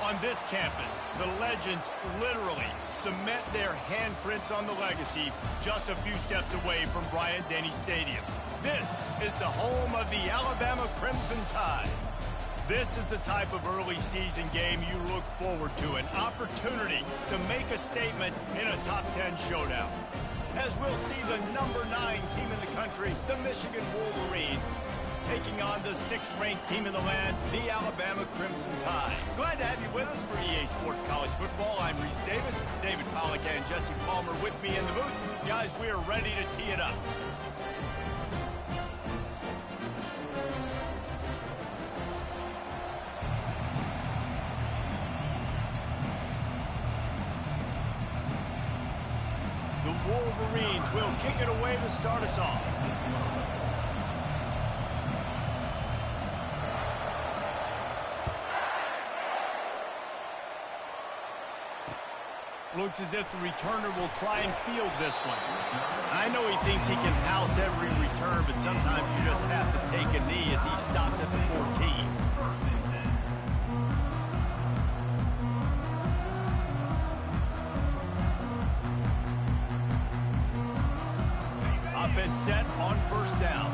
On this campus, the legends literally cement their handprints on the legacy just a few steps away from Bryant-Denny Stadium. This is the home of the Alabama Crimson Tide. This is the type of early season game you look forward to, an opportunity to make a statement in a top 10 showdown. As we'll see the number 9 team in the country, the Michigan Wolverines, taking on the 6th-ranked team in the land, the Alabama Crimson Tide. Glad to have you with us for EA Sports College Football. I'm Reese Davis, David Pollack and Jesse Palmer with me in the booth. Guys, we are ready to tee it up. The Wolverines will kick it away to start us off. Looks as if the returner will try and field this one. I know he thinks he can house every return, but sometimes you just have to take a knee as he stopped at the 14. Offense set on first down.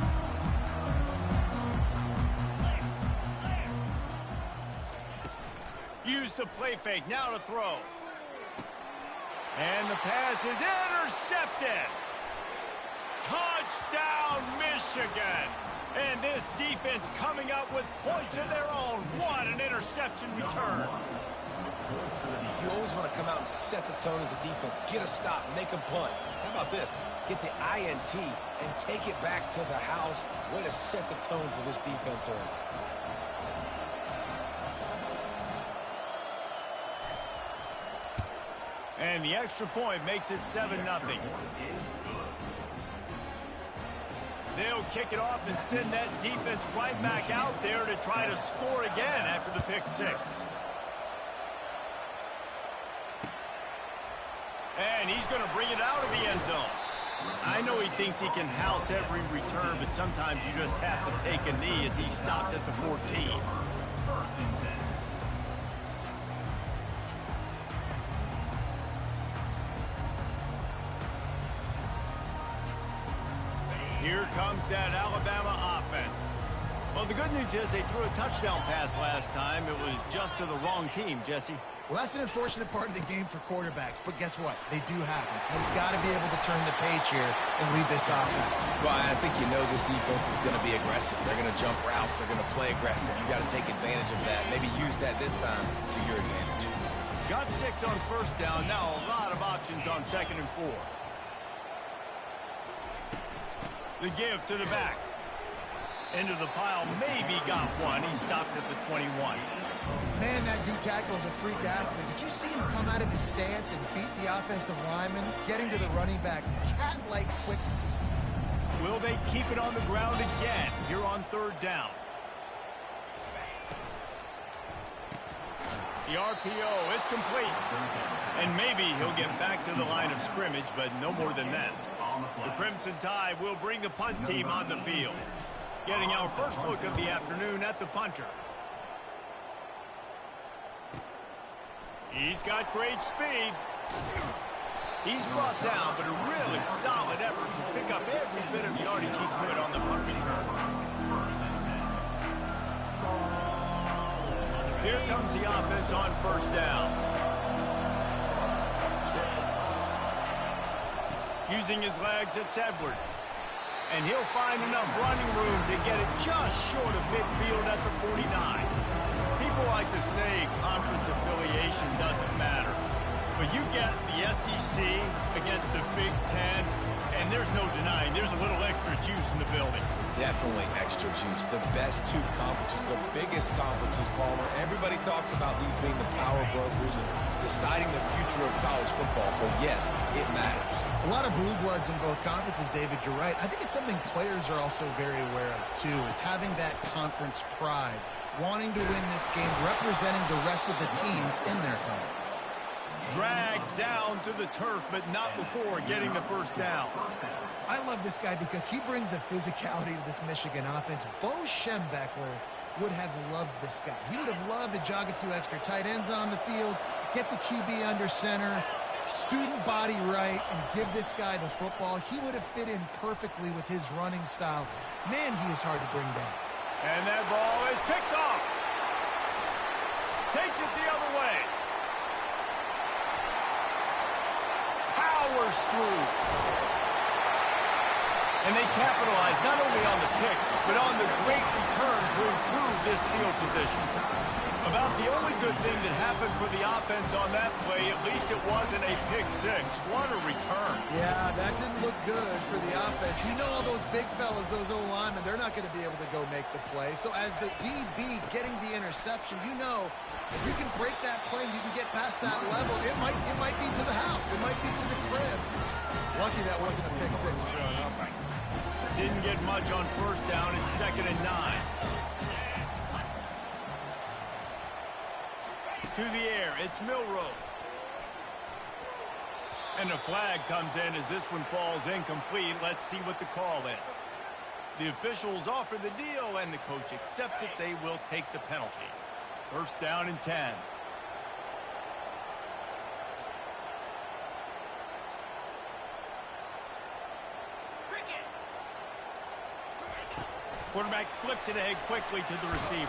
Use the play fake, now to throw. And the pass is intercepted. Touchdown, Michigan. And this defense coming up with points of their own. What an interception return. You always want to come out and set the tone as a defense. Get a stop, make them punt. How about this? Get the INT and take it back to the house. Way to set the tone for this defense early. And the extra point makes it 7-0. They'll kick it off and send that defense right back out there to try to score again after the pick 6. And he's going to bring it out of the end zone. I know he thinks he can house every return, but sometimes you just have to take a knee as he stopped at the 14. Here comes that Alabama offense. Well, the good news is they threw a touchdown pass last time. It was just to the wrong team, Jesse. Well, that's an unfortunate part of the game for quarterbacks, but guess what? They do happen, so you've got to be able to turn the page here and read this offense. Well, I think you know this defense is going to be aggressive. They're going to jump routes. They're going to play aggressive. You've got to take advantage of that. Maybe use that this time to your advantage. Got 6 on first down. Now a lot of options on 2nd and 4. The give to the back. Into the pile, maybe got one. He stopped at the 21. Man, that D tackle is a freak athlete. Did you see him come out of his stance and beat the offensive lineman, getting to the running back? Cat-like quickness. Will they keep it on the ground again here on 3rd down? The RPO, it's complete. And maybe he'll get back to the line of scrimmage, but no more than that. The Crimson Tide will bring the punt team on the field. Getting our first look of the afternoon at the punter. He's got great speed. He's brought down, but a really solid effort to pick up every bit of yardage he could on the punt return. Here comes the offense on first down. Using his legs, it's Edwards. And he'll find enough running room to get it just short of midfield at the 49. People like to say conference affiliation doesn't matter. But you get the SEC against the Big Ten, and there's no denying there's a little extra juice in the building. Definitely extra juice. The best 2 conferences, the biggest conferences, Palmer. Everybody talks about these being the power brokers and deciding the future of college football. So, yes, it matters. A lot of blue bloods in both conferences, David, you're right. I think it's something players are also very aware of, too, is having that conference pride, wanting to win this game, representing the rest of the teams in their conference. Dragged down to the turf, but not before getting the first down. I love this guy because he brings a physicality to this Michigan offense. Bo Schembechler would have loved this guy. He would have loved to jog a few extra tight ends on the field, get the QB under center, student body right, and give this guy the football. He would have fit in perfectly with his running style. Man, he is hard to bring down. And that ball is picked off. Takes it the other way. Powers through. And they capitalize not only on the pick, but on the great return to improve this field position. About the only good thing that happened for the offense on that play, at least it wasn't a pick six. What a return. Yeah, that didn't look good for the offense. You know all those big fellas, those O-linemen, they're not going to be able to go make the play. So as the DB getting the interception, you know if you can break that play and you can get past that level, it might be to the house. It might be to the crib. Lucky that wasn't a pick six for an offense. Didn't get much on first down. It's 2nd and 9. To the air, it's Milroe. And a flag comes in as this one falls incomplete. Let's see what the call is. The officials offer the deal, and the coach accepts it. They will take the penalty. 1st down and 10. Quarterback flips it ahead quickly to the receiver.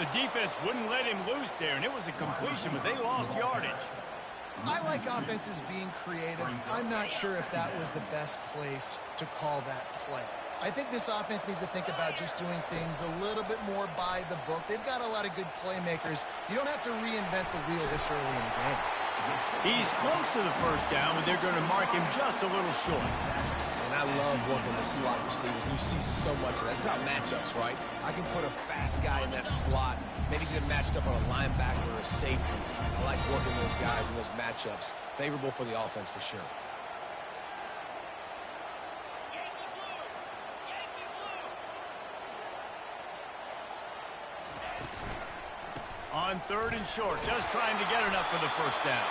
The defense wouldn't let him loose there, and it was a completion, but they lost yardage. I like offenses being creative. I'm not sure if that was the best place to call that play. I think this offense needs to think about just doing things a little bit more by the book. They've got a lot of good playmakers. You don't have to reinvent the wheel this early in the game. He's close to the 1st down, but they're going to mark him just a little short. And I love working the slot receivers. You see so much of that. It's about matchups, right? I can put a fast guy in that slot, maybe get him matched up on a linebacker or a safety. I like working those guys in those matchups. Favorable for the offense for sure. On 3rd and short, just trying to get enough for the 1st down.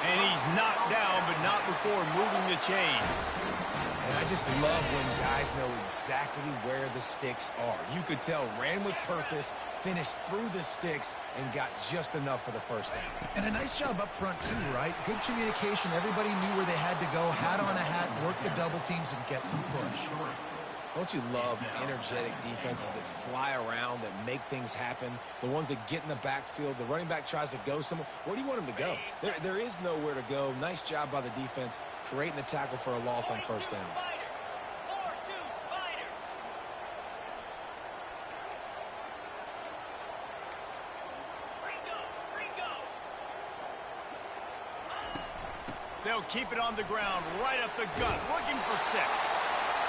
And he's knocked down, but not before moving the chains. And I just love when guys know exactly where the sticks are. You could tell ran with purpose, finished through the sticks, and got just enough for the 1st down. And a nice job up front, too, right? Good communication. Everybody knew where they had to go, hat on a hat, work the double teams, and get some push. Don't you love energetic defenses that fly around, that make things happen? The ones that get in the backfield, the running back tries to go somewhere. Where do you want him to go? There is nowhere to go. Nice job by the defense, creating the tackle for a loss on 1st down. They'll keep it on the ground, right up the gut, looking for 6.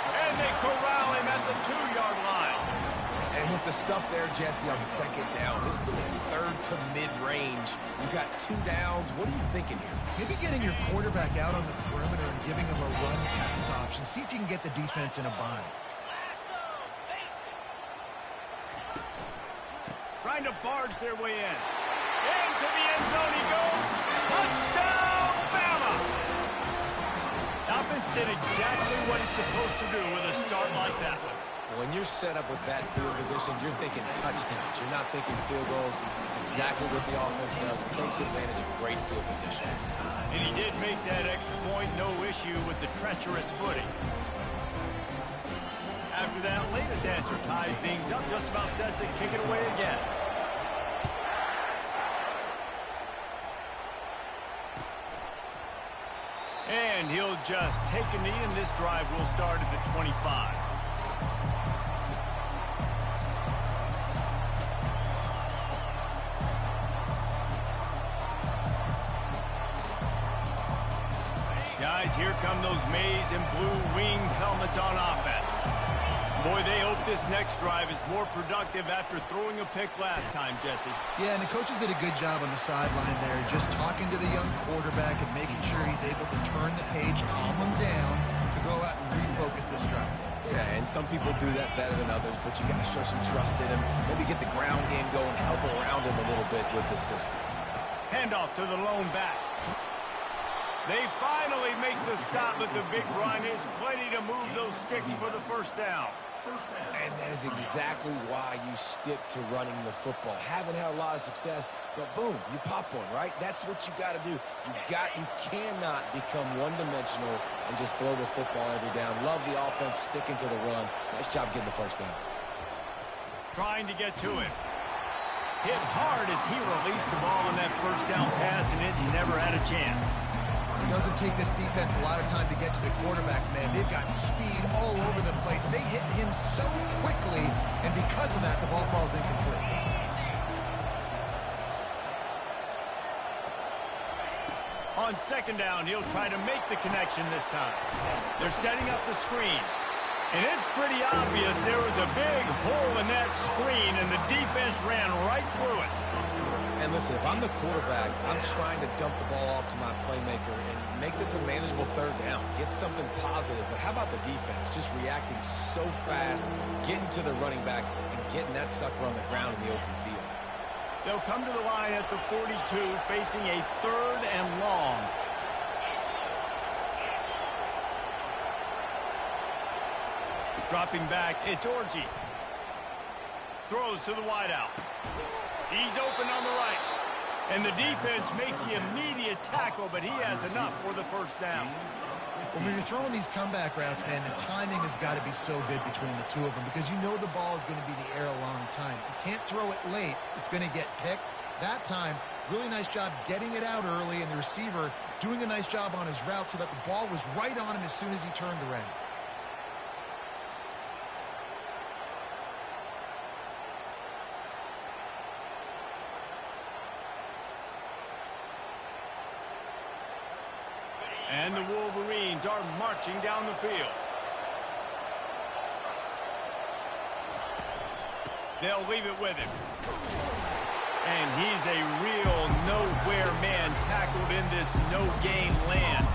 And they corral him at the 2-yard line. And with the stuff there, Jesse, on 2nd down, this little 3rd to mid-range, you've got 2 downs. What are you thinking here? Maybe getting your quarterback out on the perimeter and giving him a run-pass option. See if you can get the defense in a bind. Trying to barge their way in. Into the end zone he goes. Touchdown, Bama! Offense did exactly what it's supposed to do with a start like that one. When you're set up with that field position, you're thinking touchdowns. You're not thinking field goals. It's exactly what the offense does. Takes advantage of a great field position. And he did make that extra point, no issue with the treacherous footing. After that latest answer tied things up, just about set to kick it away again. And he'll just take a knee, and this drive will start at the 25. Guys, here come those maize and blue winged helmets on offense. Boy, they hope this next drive is more productive after throwing a pick last time, Jesse. Yeah, and the coaches did a good job on the sideline there, just talking to the young quarterback and making sure he's able to turn the page, calm him down, to go out and refocus this drive. Yeah, and some people do that better than others, but you got to show some trust in him. Maybe get the ground game going, help around him a little bit with the system. Handoff to the lone back. They finally make the stop, but the big run is plenty to move those sticks for the 1st down. And that is exactly why you stick to running the football. Haven't had a lot of success, but boom, you pop one, right? That's what you got to do. You cannot become one-dimensional and just throw the football every down. Love the offense sticking to the run. Nice job getting the first down. Trying to get to him. Hit hard as he released the ball on that first down pass, and it never had a chance. It doesn't take this defense a lot of time to get to the quarterback, man. They've got speed all over the place. They hit him so quickly, and because of that, the ball falls incomplete. On second down, he'll try to make the connection this time. They're setting up the screen. And it's pretty obvious there was a big hole in that screen, and the defense ran right through it. And listen, if I'm the quarterback, I'm trying to dump the ball off to my playmaker and make this a manageable third down. Get something positive. But how about the defense? Just reacting so fast, getting to the running back, and getting that sucker on the ground in the open field. They'll come to the line at the 42, facing a third and long. Dropping back, it's Orji. Throws to the wideout. He's open on the right. And the defense makes the immediate tackle, but he has enough for the first down. When you're throwing these comeback routes, man, the timing has got to be so good between the two of them because you know the ball is going to be in the air a long time. You can't throw it late. It's going to get picked. That time, really nice job getting it out early, and the receiver doing a nice job on his route so that the ball was right on him as soon as he turned around. And the Wolverines are marching down the field. They'll leave it with him. And he's a real nowhere man tackled in this no-gain land.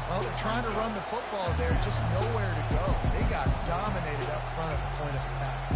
Well, they're trying to run the football there, just nowhere to go. They got dominated up front at the point of attack.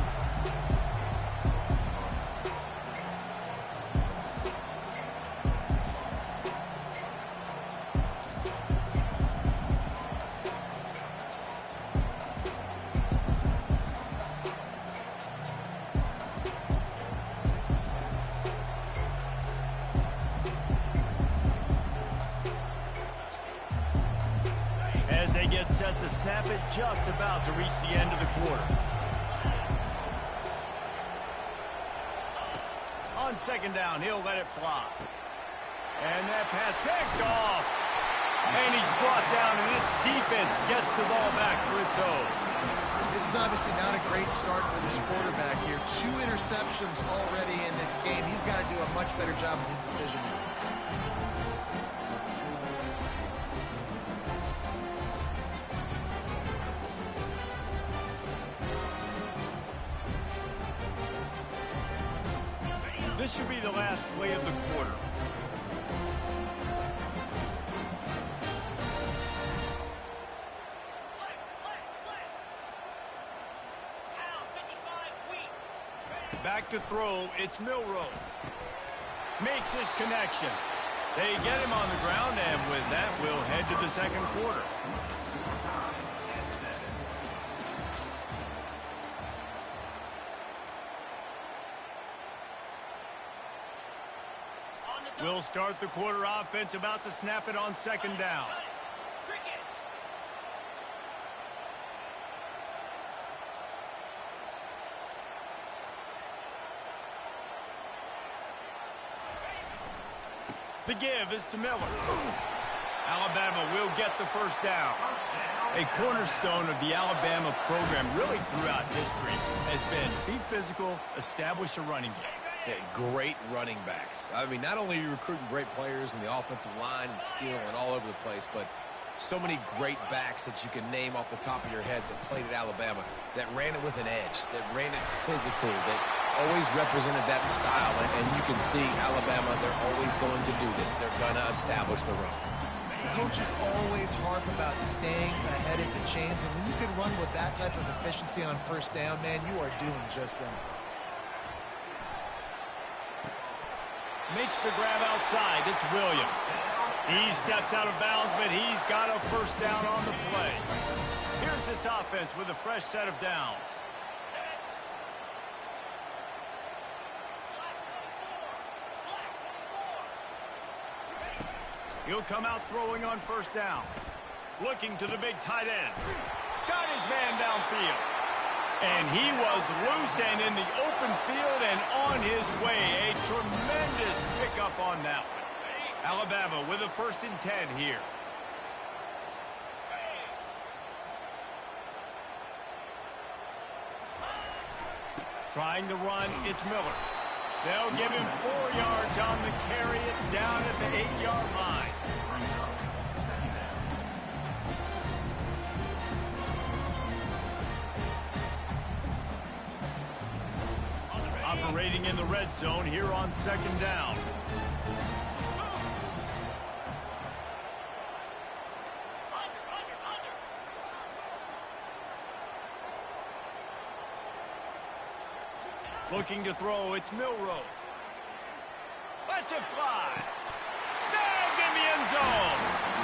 As they get set to snap it, just about to reach the end of the quarter. On second down, he'll let it fly. And that pass picked off. And he's brought down, and this defense gets the ball back for its own. This is obviously not a great start for this quarterback here. 2 interceptions already in this game. He's got to do a much better job with his decision making. This should be the last play of the quarter. Back to throw, it's Milroe. Makes his connection. They get him on the ground, and with that, we'll head to the second quarter. We'll start the quarter offense, about to snap it on second down. The give is to Miller. Alabama will get the first down. A cornerstone of the Alabama program really throughout history has been be physical, establish a running game. Yeah, great running backs. I mean, not only are you recruiting great players in the offensive line and skill and all over the place, but so many great backs that you can name off the top of your head that played at Alabama, that ran it with an edge, that ran it physical, that always represented that style. And you can see Alabama, they're always going to do this. They're going to establish the run. Coaches always harp about staying ahead of the chains, and when you can run with that type of efficiency on first down, man, you are doing just that. Makes the grab outside. It's Williams. He steps out of bounds, but he's got a first down on the play. Here's this offense with a fresh set of downs. He'll come out throwing on first down. Looking to the big tight end. Got his man downfield. And he was loose and in the open field and on his way. A tremendous pickup on that one. Alabama with a 1st and 10 here. Trying to run, it's Miller. They'll give him 4 yards on the carry. It's down at the 8-yard line. Operating in the red zone here on 2nd down. Looking to throw, it's Milroe. Lets it fly. Snagged in the end zone.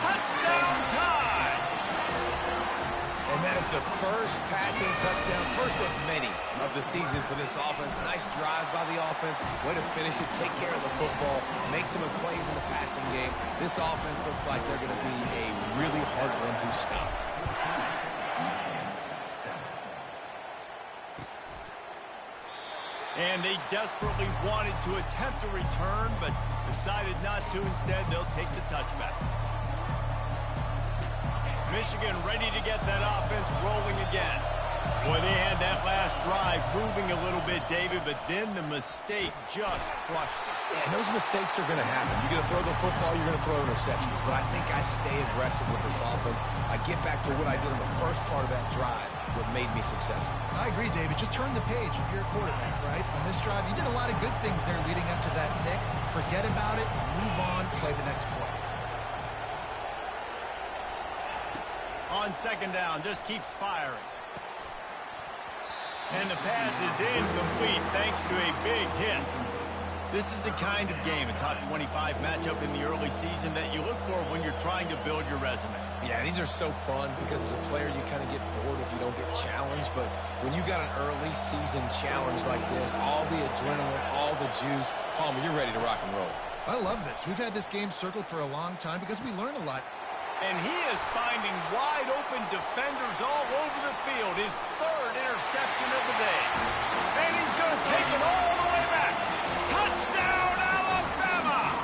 Touchdown tie. And that is the first passing touchdown, first of many of the season for this offense. Nice drive by the offense. Way to finish it, take care of the football, make some plays in the passing game. This offense looks like they're going to be a really hard one to stop. And they desperately wanted to attempt a return, but decided not to. Instead, they'll take the touchback. Michigan ready to get that offense rolling again. Boy, they had that last drive moving a little bit, David, but then the mistake just crushed them. Yeah, and those mistakes are going to happen. You're going to throw the football, you're going to throw interceptions. But I think I stay aggressive with this offense. I get back to what I did in the first part of that drive, what made me successful. I agree, David. Just turn the page if you're a quarterback, right? On this drive, you did a lot of good things there leading up to that pick. Forget about it, move on, play the next play. On 2nd down, just keeps firing. And the pass is incomplete thanks to a big hit. This is the kind of game, a top 25 matchup in the early season, that you look for when you're trying to build your resume. Yeah, these are so fun because as a player, you kind of get bored if you don't get challenged. But when you got an early season challenge like this, all the adrenaline, all the juice, Palmer, you're ready to rock and roll. I love this. We've had this game circled for a long time because we learn a lot. And he is finding wide-open defenders all over the field. His 3rd interception of the day. And he's going to take it all the way back. Touchdown, Alabama!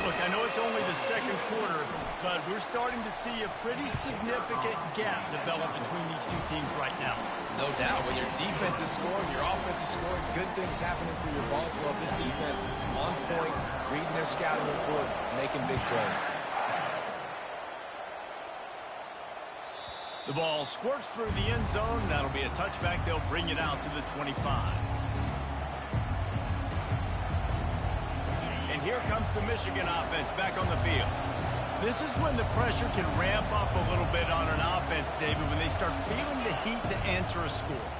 Look, I know it's only the 2nd quarter, but we're starting to see a pretty significant gap develop between these two teams right now. No doubt. When your defense is scoring, your offense is scoring, good things happening for your ball club. This defense on point, reading their scouting report, making big plays. The ball squirts through the end zone. That'll be a touchback. They'll bring it out to the 25. And here comes the Michigan offense back on the field. This is when the pressure can ramp up a little bit on an offense, David, when they start feeling the heat to answer a score.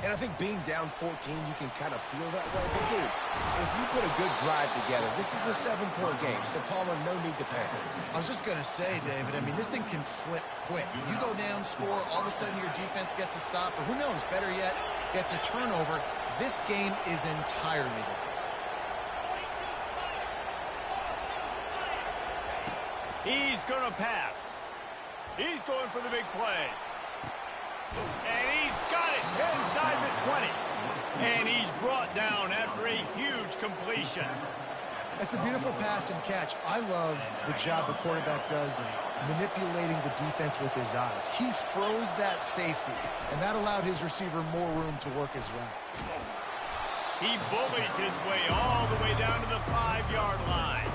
And I think being down 14, you can kind of feel that way. But, dude, if you put a good drive together, this is a 7-point game. So, Palmer, no need to panic. I was just going to say, David, I mean, this thing can flip quick. You go down, score, all of a sudden your defense gets a stop, or who knows, better yet, gets a turnover. This game is entirely different. He's going to pass. He's going for the big play. And he's got it inside the 20. And he's brought down after a huge completion. That's a beautiful pass and catch. I love the job the quarterback does of manipulating the defense with his eyes. He froze that safety, and that allowed his receiver more room to work his route. He bullies his way all the way down to the 5-yard line.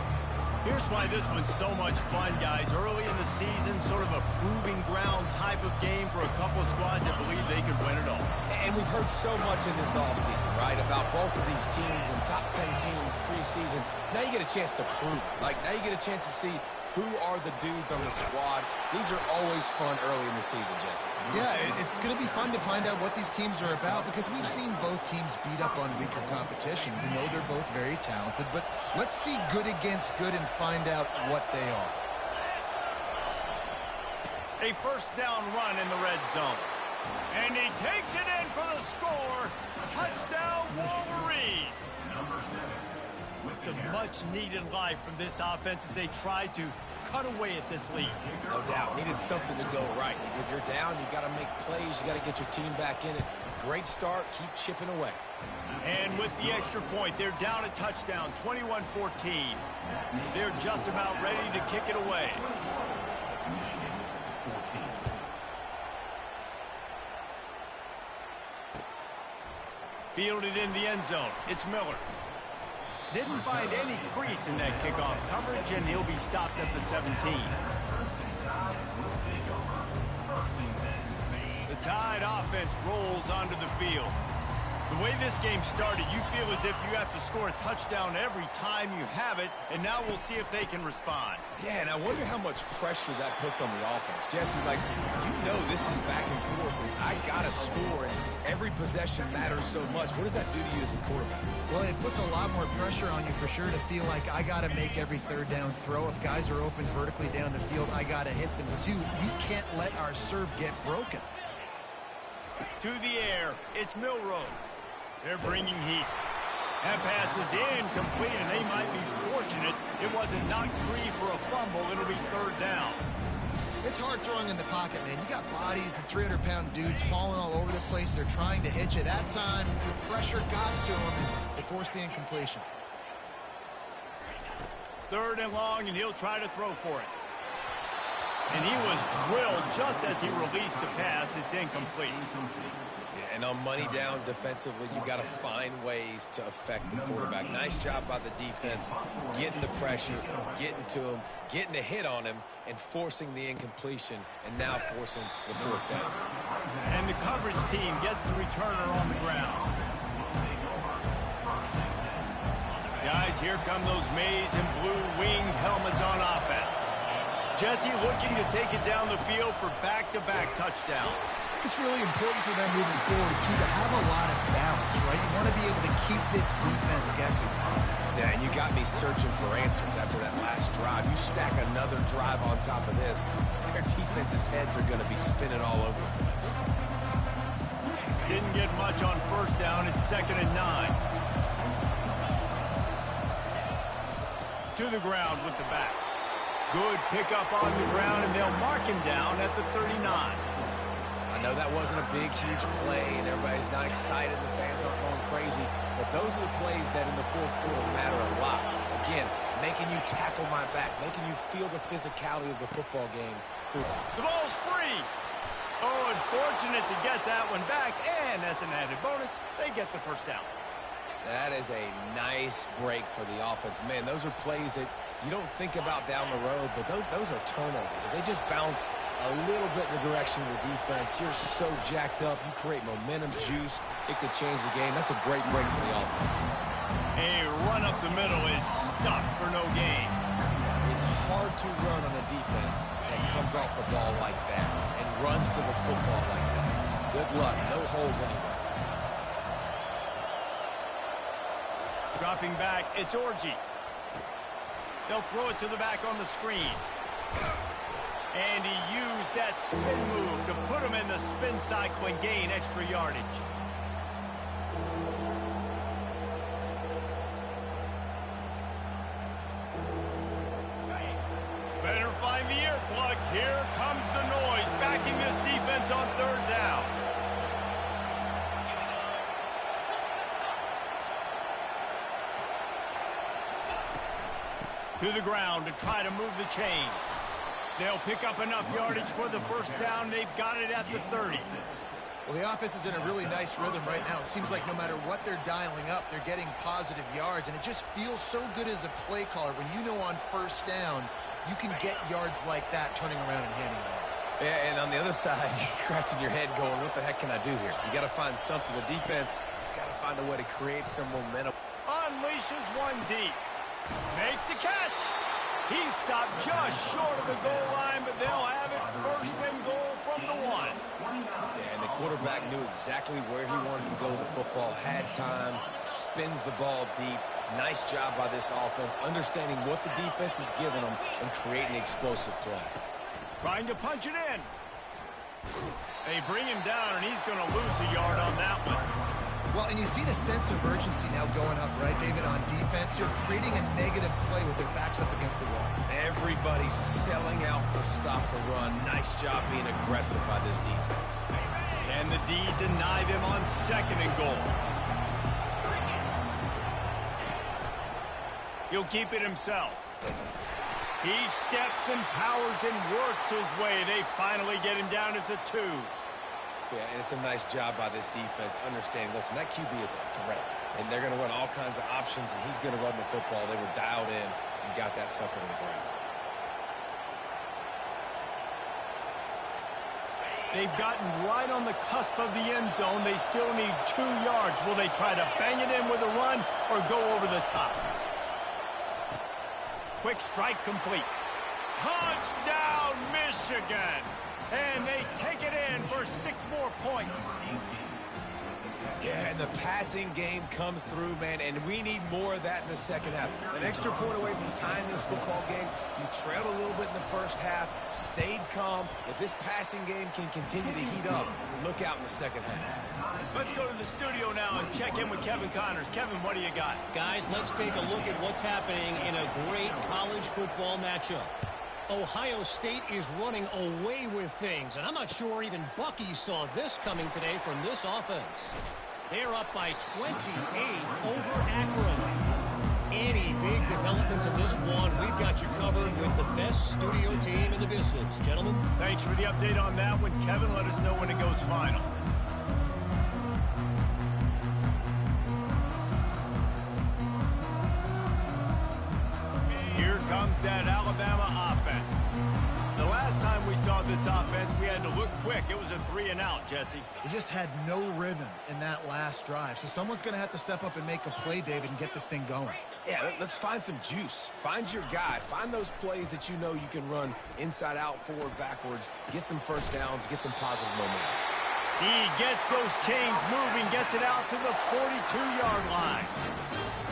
Here's why this one's so much fun, guys. Early in the season, sort of a proving ground type of game for a couple of squads that believe they could win it all. And we've heard so much in this offseason, right, about both of these teams and top 10 teams preseason. Now you get a chance to prove it. Like, now you get a chance to see who are the dudes on the squad. These are always fun early in the season, Jesse. Yeah, it's going to be fun to find out what these teams are about because we've seen both teams beat up on weaker competition. We know they're both very talented, but let's see good against good and find out what they are. A first down run in the red zone. And he takes it in for the score. Touchdown, Wolverines. It's a much-needed life from this offense as they try to cut away at this lead. No doubt. Needed something to go right. When you're down, you got to make plays. You got to get your team back in it. Great start. Keep chipping away. And with the extra point, they're down a touchdown, 21-14. They're just about ready to kick it away. Fielded in the end zone. It's Miller. Didn't find any crease in that kickoff coverage, and he'll be stopped at the 17. The Tide offense rolls onto the field. The way this game started, you feel as if you have to score a touchdown every time you have it, and now we'll see if they can respond. Yeah, and I wonder how much pressure that puts on the offense. Jesse, like, you know this is back and forth, and I got to score, and every possession matters so much. What does that do to you as a quarterback? Well, it puts a lot more pressure on you for sure to feel like I got to make every third down throw. If guys are open vertically down the field, I got to hit them too. We can't let our serve get broken. To the air, it's Milroe. They're bringing heat. That pass is incomplete, and they might be fortunate it wasn't knocked free for a fumble. It'll be third down. It's hard throwing in the pocket, man. You got bodies and 300-pound dudes falling all over the place. They're trying to hit you. That time, pressure got to them. They forced the incompletion. Third and long, and he'll try to throw for it. And he was drilled just as he released the pass. It's incomplete. And on money down defensively, you got to find ways to affect the quarterback. Nice job by the defense, getting the pressure, getting to him, getting a hit on him, and forcing the incompletion, and now forcing the fourth down. And the coverage team gets the returner on the ground. Guys, here come those maize and blue winged helmets on offense. Jesse looking to take it down the field for back-to-back touchdowns. It's really important for them moving forward, too, to have a lot of balance, right? You want to be able to keep this defense guessing. Yeah, and you got me searching for answers after that last drive. You stack another drive on top of this, their defense's heads are going to be spinning all over the place. Didn't get much on first down. It's 2nd and 9. To the ground with the back. Good pickup on the ground, and they'll mark him down at the 39. I know that wasn't a big, huge play, and everybody's not excited. The fans aren't going crazy. But those are the plays that in the fourth quarter matter a lot. Again, making you tackle my back, making you feel the physicality of the football game. The ball's free. Oh, unfortunate to get that one back. And as an added bonus, they get the first down. That is a nice break for the offense. Man, those are plays that you don't think about down the road, but those are turnovers. If they just bounce a little bit in the direction of the defense, you're so jacked up. You create momentum, juice. It could change the game. That's a great break for the offense. A run up the middle is stuck for no gain. It's hard to run on a defense that comes off the ball like that and runs to the football like that. Good luck. No holes anywhere. Dropping back, it's Orji. They'll throw it to the back on the screen. And he used that spin move to put him in the spin cycle and gain extra yardage. Better find the earplugs. Here comes the noise, backing this defense on third down. To the ground to try to move the chains. They'll pick up enough yardage for the first down. They've got it at the 30. Well, the offense is in a really nice rhythm right now. It seems like no matter what they're dialing up, they're getting positive yards, and it just feels so good as a play caller when you know on first down you can get yards like that turning around and handing it off. Yeah, and on the other side, you're scratching your head going, what the heck can I do here? You got to find something. The defense has got to find a way to create some momentum. Unleashes one deep. Makes the catch. He's stopped just short of the goal line, but they'll have it first and goal from the 1. Yeah, and the quarterback knew exactly where he wanted to go with the football, had time, spins the ball deep. Nice job by this offense, understanding what the defense is giving them and creating explosive play. Trying to punch it in. They bring him down, and he's going to lose a yard on that one. Well, and you see the sense of urgency now going up, right, David, on defense. You're creating a negative play with their backs up against the wall. Everybody's selling out to stop the run. Nice job being aggressive by this defense. And the D deny them on 2nd and goal. He'll keep it himself. He steps and powers and works his way. They finally get him down at the 2. Yeah, and it's a nice job by this defense. Understanding, listen, that QB is a threat. And they're going to run all kinds of options, and he's going to run the football. They were dialed in and got that sucker to the ground. They've gotten right on the cusp of the end zone. They still need 2 yards. Will they try to bang it in with a run or go over the top? Quick strike complete. Touchdown, Michigan! And they take it in for 6 more points. Yeah, and the passing game comes through, man, and we need more of that in the second half. An extra point away from tying this football game. You trailed a little bit in the first half, stayed calm. If this passing game can continue to heat up, look out in the second half. Let's go to the studio now and check in with Kevin Connors. Kevin, what do you got? Guys, let's take a look at what's happening in a great college football matchup. Ohio State is running away with things, and I'm not sure even Bucky saw this coming today from this offense. They're up by 28 over Akron. Any big developments in this one, we've got you covered with the best studio team in the business. Gentlemen. Thanks for the update on that one. Kevin, let us know when it goes final. Here comes that Alabama offense. The last time we saw this offense, we had to look quick. It was a 3-and-out, Jesse. They just had no rhythm in that last drive. So someone's going to have to step up and make a play, David, and get this thing going. Yeah, let's find some juice. Find your guy. Find those plays that you know you can run inside out, forward, backwards. Get some first downs. Get some positive momentum. He gets those chains moving, gets it out to the 42-yard line.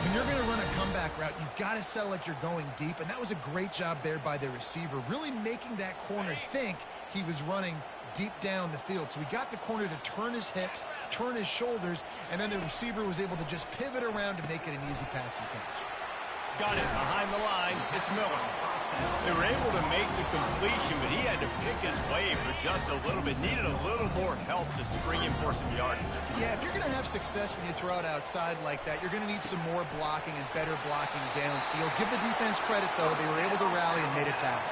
When you're going to run a comeback route, you've got to sell like you're going deep, and that was a great job there by the receiver, really making that corner think he was running deep down the field. So we got the corner to turn his hips, turn his shoulders, and then the receiver was able to just pivot around to make it an easy passing catch. Got it behind the line. It's Miller. They were able to make the completion, but he had to pick his way for just a little bit. Needed a little more help to spring him for some yardage. Yeah, if you're going to have success when you throw it outside like that, you're going to need some more blocking and better blocking downfield. Give the defense credit, though. They were able to rally and made a tackle.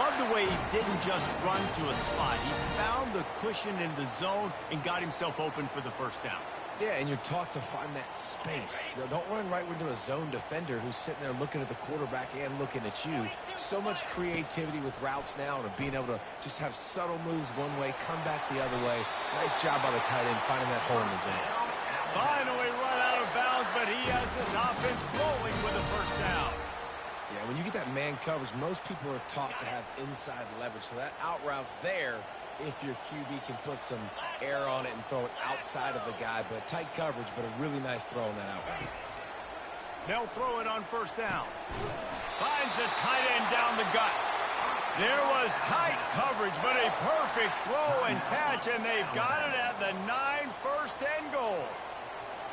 Love the way he didn't just run to a spot. He found the cushion in the zone and got himself open for the first down. Yeah, and you're taught to find that space. Don't run right into a zone defender who's sitting there looking at the quarterback and looking at you. So much creativity with routes now and being able to just have subtle moves one way, come back the other way. Nice job by the tight end finding that hole in the zone. Finally run out of bounds, but he has this offense rolling with a first down. Yeah, when you get that man coverage, most people are taught to have inside leverage. So that out route's there if your QB can put some air on it and throw it outside of the guy. But tight coverage, but a really nice throw on that out route. They'll throw it on first down. Finds a tight end down the gut. There was tight coverage, but a perfect throw and catch, and they've got it at the 9, first and goal.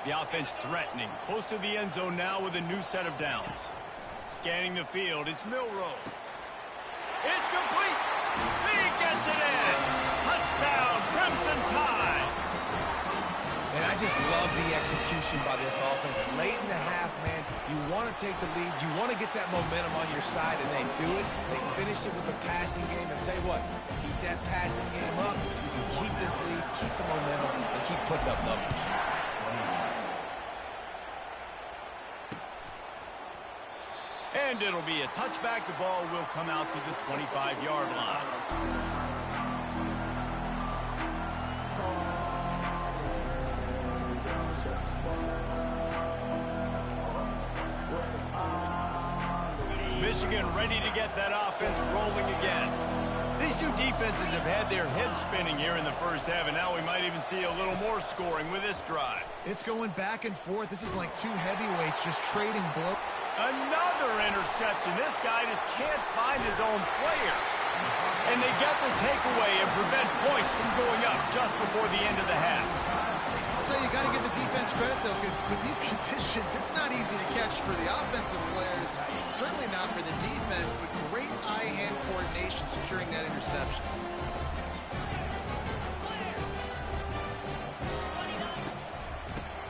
The offense threatening, close to the end zone now with a new set of downs. Scanning the field, it's Milroe. It's complete. He gets it in. Touchdown, Crimson Tide. And I just love the execution by this offense. Late in the half, man, you want to take the lead. You want to get that momentum on your side, and they do it. They finish it with the passing game. And tell you what, keep that passing game up. You can keep this lead, keep the momentum, and keep putting up numbers. And it'll be a touchback. The ball will come out to the 25-yard line. Michigan ready to get that offense rolling again. These two defenses have had their heads spinning here in the first half, and now we might even see a little more scoring with this drive. It's going back and forth. This is like two heavyweights just trading blow. Another interception. This guy just can't find his own players. And they get the takeaway and prevent points from going up just before the end of the half. I'll tell you, you got to give the defense credit, though, because with these conditions, it's not easy to catch for the offensive players. Certainly not for the defense, but great eye-hand coordination securing that interception.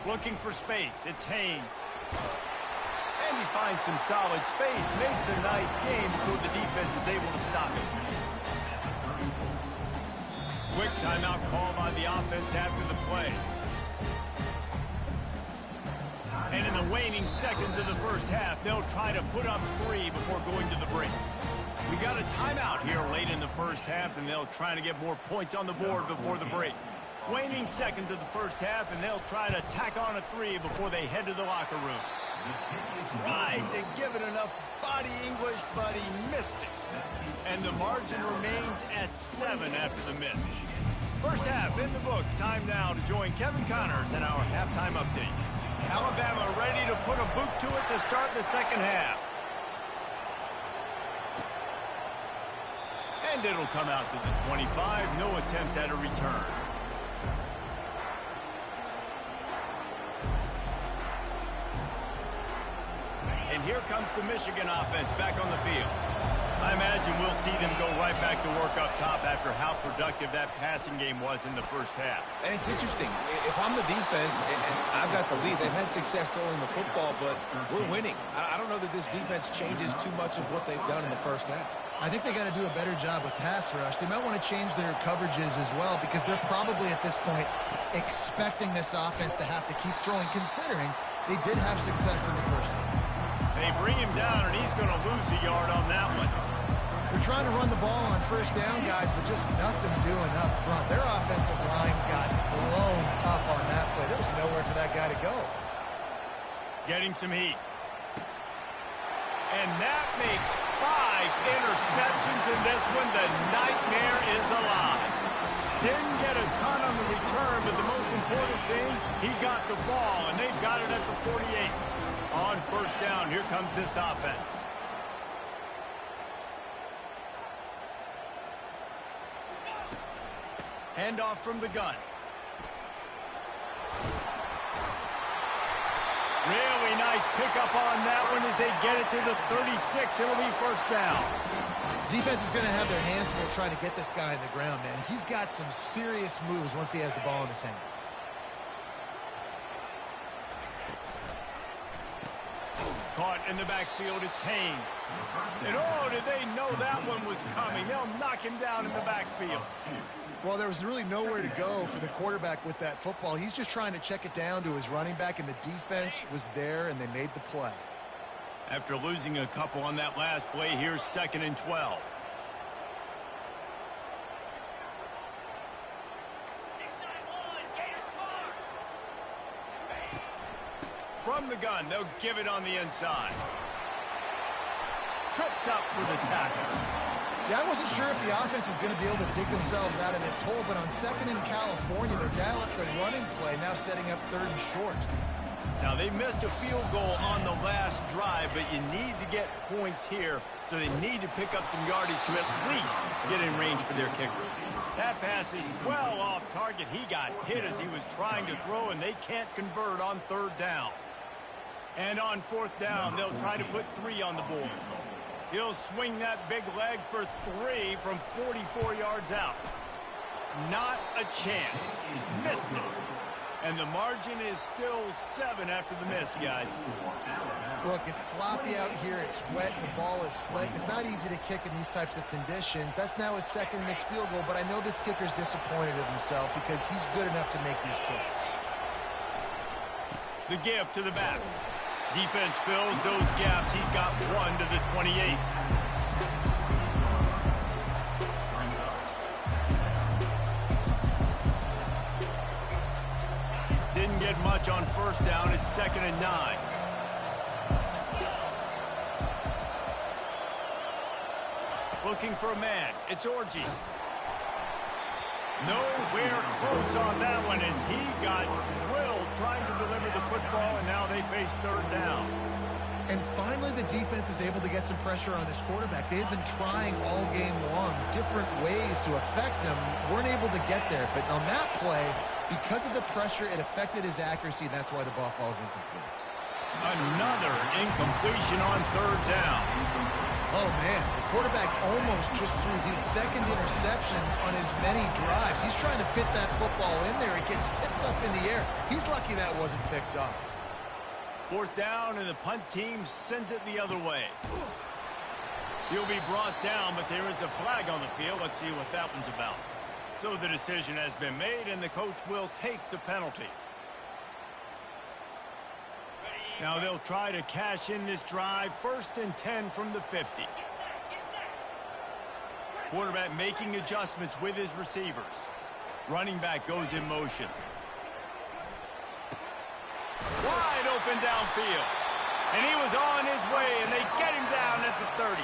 Looking for space. It's Haynes. And he finds some solid space. Makes a nice game before the defense is able to stop it. Quick timeout call by the offense after the play. And in the waning seconds of the first half, they'll try to put up 3 before going to the break. We got a timeout here late in the first half, and they'll try to get more points on the board before the break. Waning seconds of the first half, and they'll try to tack on a 3 before they head to the locker room. Tried to give it enough body English, but he missed it. And the margin remains at 7 after the miss. First half in the books. Time now to join Kevin Connors in our halftime update. Alabama ready to put a boot to it to start the second half. And it'll come out to the 25. No attempt at a return. And here comes the Michigan offense back on the field. I imagine we'll see them go right back to work up top after how productive that passing game was in the first half. And it's interesting. If I'm the defense and I've got the lead, they've had success throwing the football, but we're winning. I don't know that this defense changes too much of what they've done in the first half. I think they got to do a better job with pass rush. They might want to change their coverages as well, because they're probably at this point expecting this offense to have to keep throwing, considering they did have success in the first half. They bring him down, and he's going to lose a yard on that one. They're trying to run the ball on first down, guys, but just nothing doing up front. Their offensive line got blown up on that play. There was nowhere for that guy to go. Getting some heat. And that makes 5 interceptions in this one. The nightmare is alive. Didn't get a ton on the return, but the most important thing, he got the ball, and they've got it at the 48. On first down, here comes this offense. Handoff from the gun. Really nice pickup on that one as they get it to the 36. It'll be first down. Defense is going to have their hands full trying to get this guy in the ground, man. He's got some serious moves once he has the ball in his hands. Caught in the backfield, it's Haynes. And oh, did they know that one was coming? They'll knock him down in the backfield. Well, there was really nowhere to go for the quarterback with that football. He's just trying to check it down to his running back, and the defense was there, and they made the play. After losing a couple on that last play, here's 2nd and 12. From the gun, they'll give it on the inside. Tripped up for the tackle. Yeah, I wasn't sure if the offense was going to be able to dig themselves out of this hole, but on 2nd in California, they're dialing up the running play, now setting up 3rd and short. Now, they missed a field goal on the last drive, but you need to get points here, so they need to pick up some yardage to at least get in range for their kicker. That pass is well off target. He got hit as he was trying to throw, and they can't convert on 3rd down. And on 4th down, they'll try to put 3 on the board. He'll swing that big leg for 3 from 44 yards out. Not a chance. Missed it. And the margin is still 7 after the miss, guys. Look, it's sloppy out here. It's wet. The ball is slick. It's not easy to kick in these types of conditions. That's now his 2nd missed field goal, but I know this kicker's disappointed of himself because he's good enough to make these kicks. The give to the back. Defense fills those gaps. He's got 1 to the 28. Didn't get much on 1st down. It's 2nd and 9. Looking for a man. It's Orji. Nowhere close on that one as he got drilled trying to deliver the football, and now they face 3rd down. And finally, the defense is able to get some pressure on this quarterback. They had been trying all game long different ways to affect him, weren't able to get there. But on that play, because of the pressure, it affected his accuracy, and that's why the ball falls incomplete. Another incompletion on third down. Oh, man, the quarterback almost just threw his second interception on as many drives. He's trying to fit that football in there. It gets tipped up in the air. He's lucky that wasn't picked off. Fourth down, and the punt team sends it the other way. He'll be brought down, but there is a flag on the field. Let's see what that one's about. So the decision has been made, and the coach will take the penalty. Now they'll try to cash in this drive. 1st and 10 from the 50. Quarterback making adjustments with his receivers. Running back goes in motion. Wide open downfield. And he was on his way, and they get him down at the 30.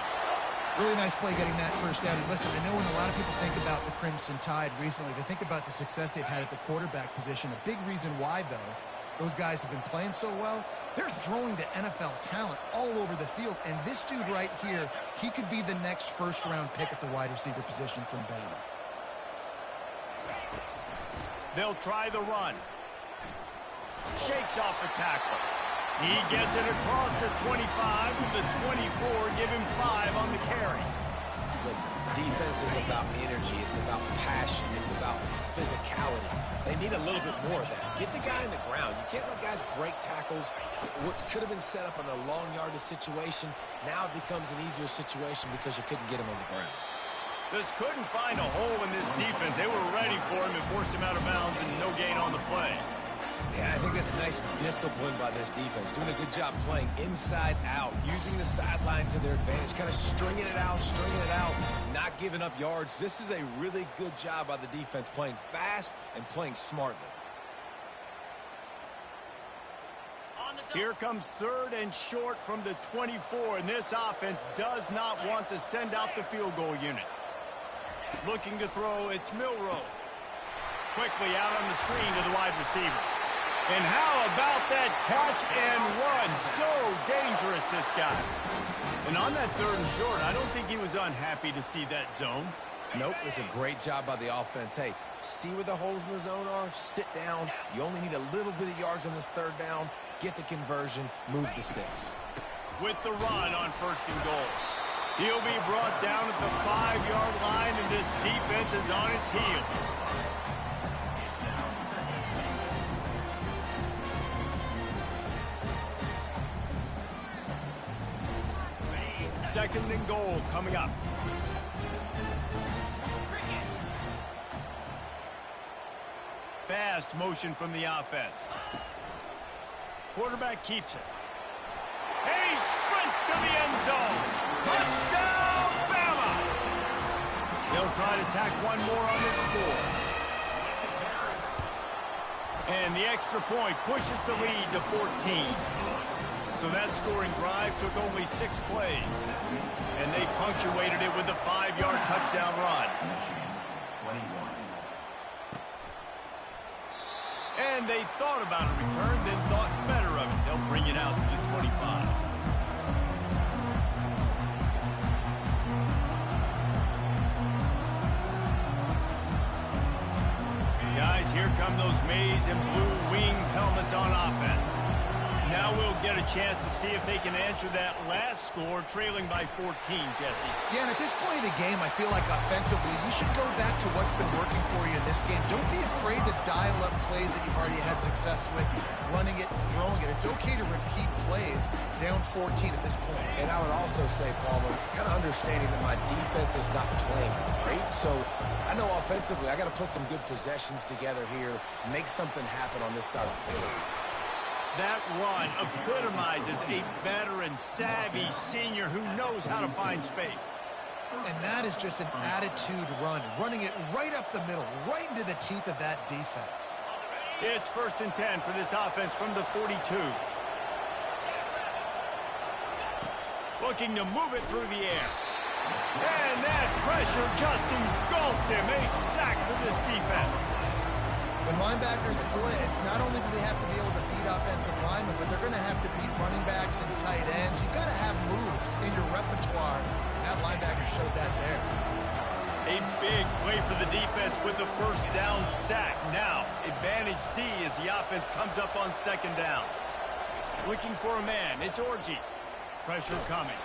Really nice play getting that first down. And listen, I know when a lot of people think about the Crimson Tide recently, they think about the success they've had at the quarterback position. A big reason why, though, those guys have been playing so well, they're throwing to NFL talent all over the field. And this dude right here, he could be the next first-round pick at the wide receiver position from Bama. They'll try the run. Shakes off the tackle. He gets it across the 25 to the 24. Give him 5 on the carry. Listen, defense is about energy. It's about passion. It's about physicality. They need a little bit more of that. Get the guy in the ground. You can't let guys break tackles. What could have been set up in a long yardage situation, now it becomes an easier situation because you couldn't get him on the ground. Just couldn't find a hole in this defense. They were ready for him and forced him out of bounds, and no gain on the play. Yeah, I think that's nice discipline by this defense. Doing a good job playing inside out, using the sideline to their advantage, kind of stringing it out, not giving up yards. This is a really good job by the defense, playing fast and playing smartly. Here comes 3rd and short from the 24, and this offense does not want to send out the field goal unit. Looking to throw, it's Milroe. Quickly out on the screen to the wide receiver. And how about that catch and run? So dangerous, this guy. And on that 3rd and short, I don't think he was unhappy to see that zone. Nope, it was a great job by the offense. Hey, see where the holes in the zone are? Sit down. You only need a little bit of yards on this 3rd down. Get the conversion. Move the sticks. With the run on 1st and goal. He'll be brought down at the 5-yard line, and this defense is on its heels. Second and goal coming up. Fast motion from the offense. Quarterback keeps it. And he sprints to the end zone. Touchdown, Bama! They'll try to tack one more on their score. And the extra point pushes the lead to 14. So that scoring drive took only 6 plays. And they punctuated it with a 5-yard touchdown run. And they thought about a return, then thought better of it. They'll bring it out to the 25. Guys, here come those maize and blue wing helmets on offense. Now we'll get a chance to see if they can answer that last score, trailing by 14, Jesse. Yeah, and at this point of the game, I feel like offensively, you should go back to what's been working for you in this game. Don't be afraid to dial up plays that you've already had success with, running it and throwing it. It's okay to repeat plays down 14 at this point. And I would also say, Palmer, kind of understanding that my defense is not playing great. So I know offensively, I got to put some good possessions together here, make something happen on this side of the field. That run epitomizes a veteran, savvy senior who knows how to find space. And that is just an attitude run, running it right up the middle, right into the teeth of that defense. It's 1st and 10 for this offense from the 42. Looking to move it through the air. And that pressure just engulfed him. A sack for this defense. When linebackers blitz, not only do they have to be able to beat offensive linemen, but they're going to have to beat running backs and tight ends. You've got to have moves in your repertoire. That linebacker showed that there. A big play for the defense with the first down sack. Now, advantage D as the offense comes up on second down. Looking for a man. It's Orji. Pressure coming.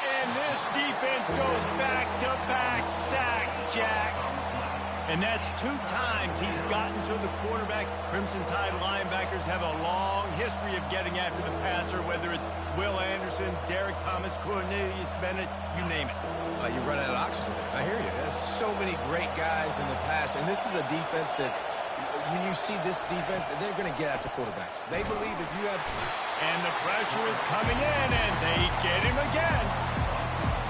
And this defense goes back-to-back sack, Jack. And that's 2 times he's gotten to the quarterback. Crimson Tide linebackers have a long history of getting after the passer, whether it's Will Anderson, Derek Thomas, Cornelius Bennett, you name it. You run out of oxygen there. I hear you. There's so many great guys in the past, and this is a defense that, when you see this defense, they're going to get after quarterbacks. They believe if you have time. And the pressure is coming in, and they get him again.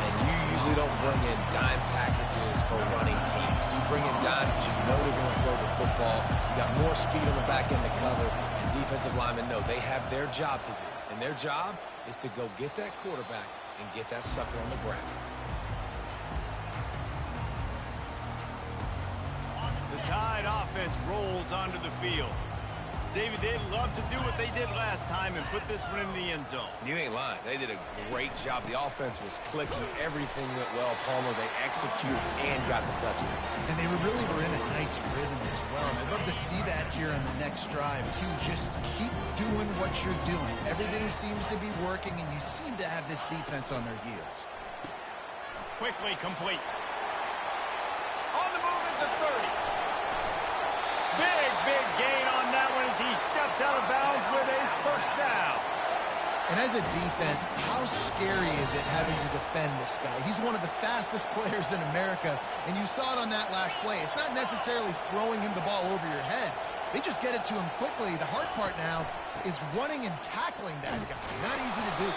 And you usually don't bring in dime packages for running teams. You bring in dime because you know they're going to throw the football. You got more speed on the back end to cover, and defensive linemen know they have their job to do. And their job is to go get that quarterback and get that sucker on the ground. The Tide offense rolls onto the field. David, they'd love to do what they did last time and put this one in the end zone. You ain't lying. They did a great job. The offense was clicking. Everything went well. Palmer, they executed and got the touchdown. And they really were in a nice rhythm as well. And I'd love to see that here on the next drive, too. Just keep doing what you're doing. Everything seems to be working, and you seem to have this defense on their heels. Quickly complete. On the move at the 30. Big gain on that one as he steps out of bounds with a first down. And as a defense, how scary is it having to defend this guy? He's one of the fastest players in America, and you saw it on that last play. It's not necessarily throwing him the ball over your head. They just get it to him quickly. The hard part now is running and tackling that guy. Not easy to do.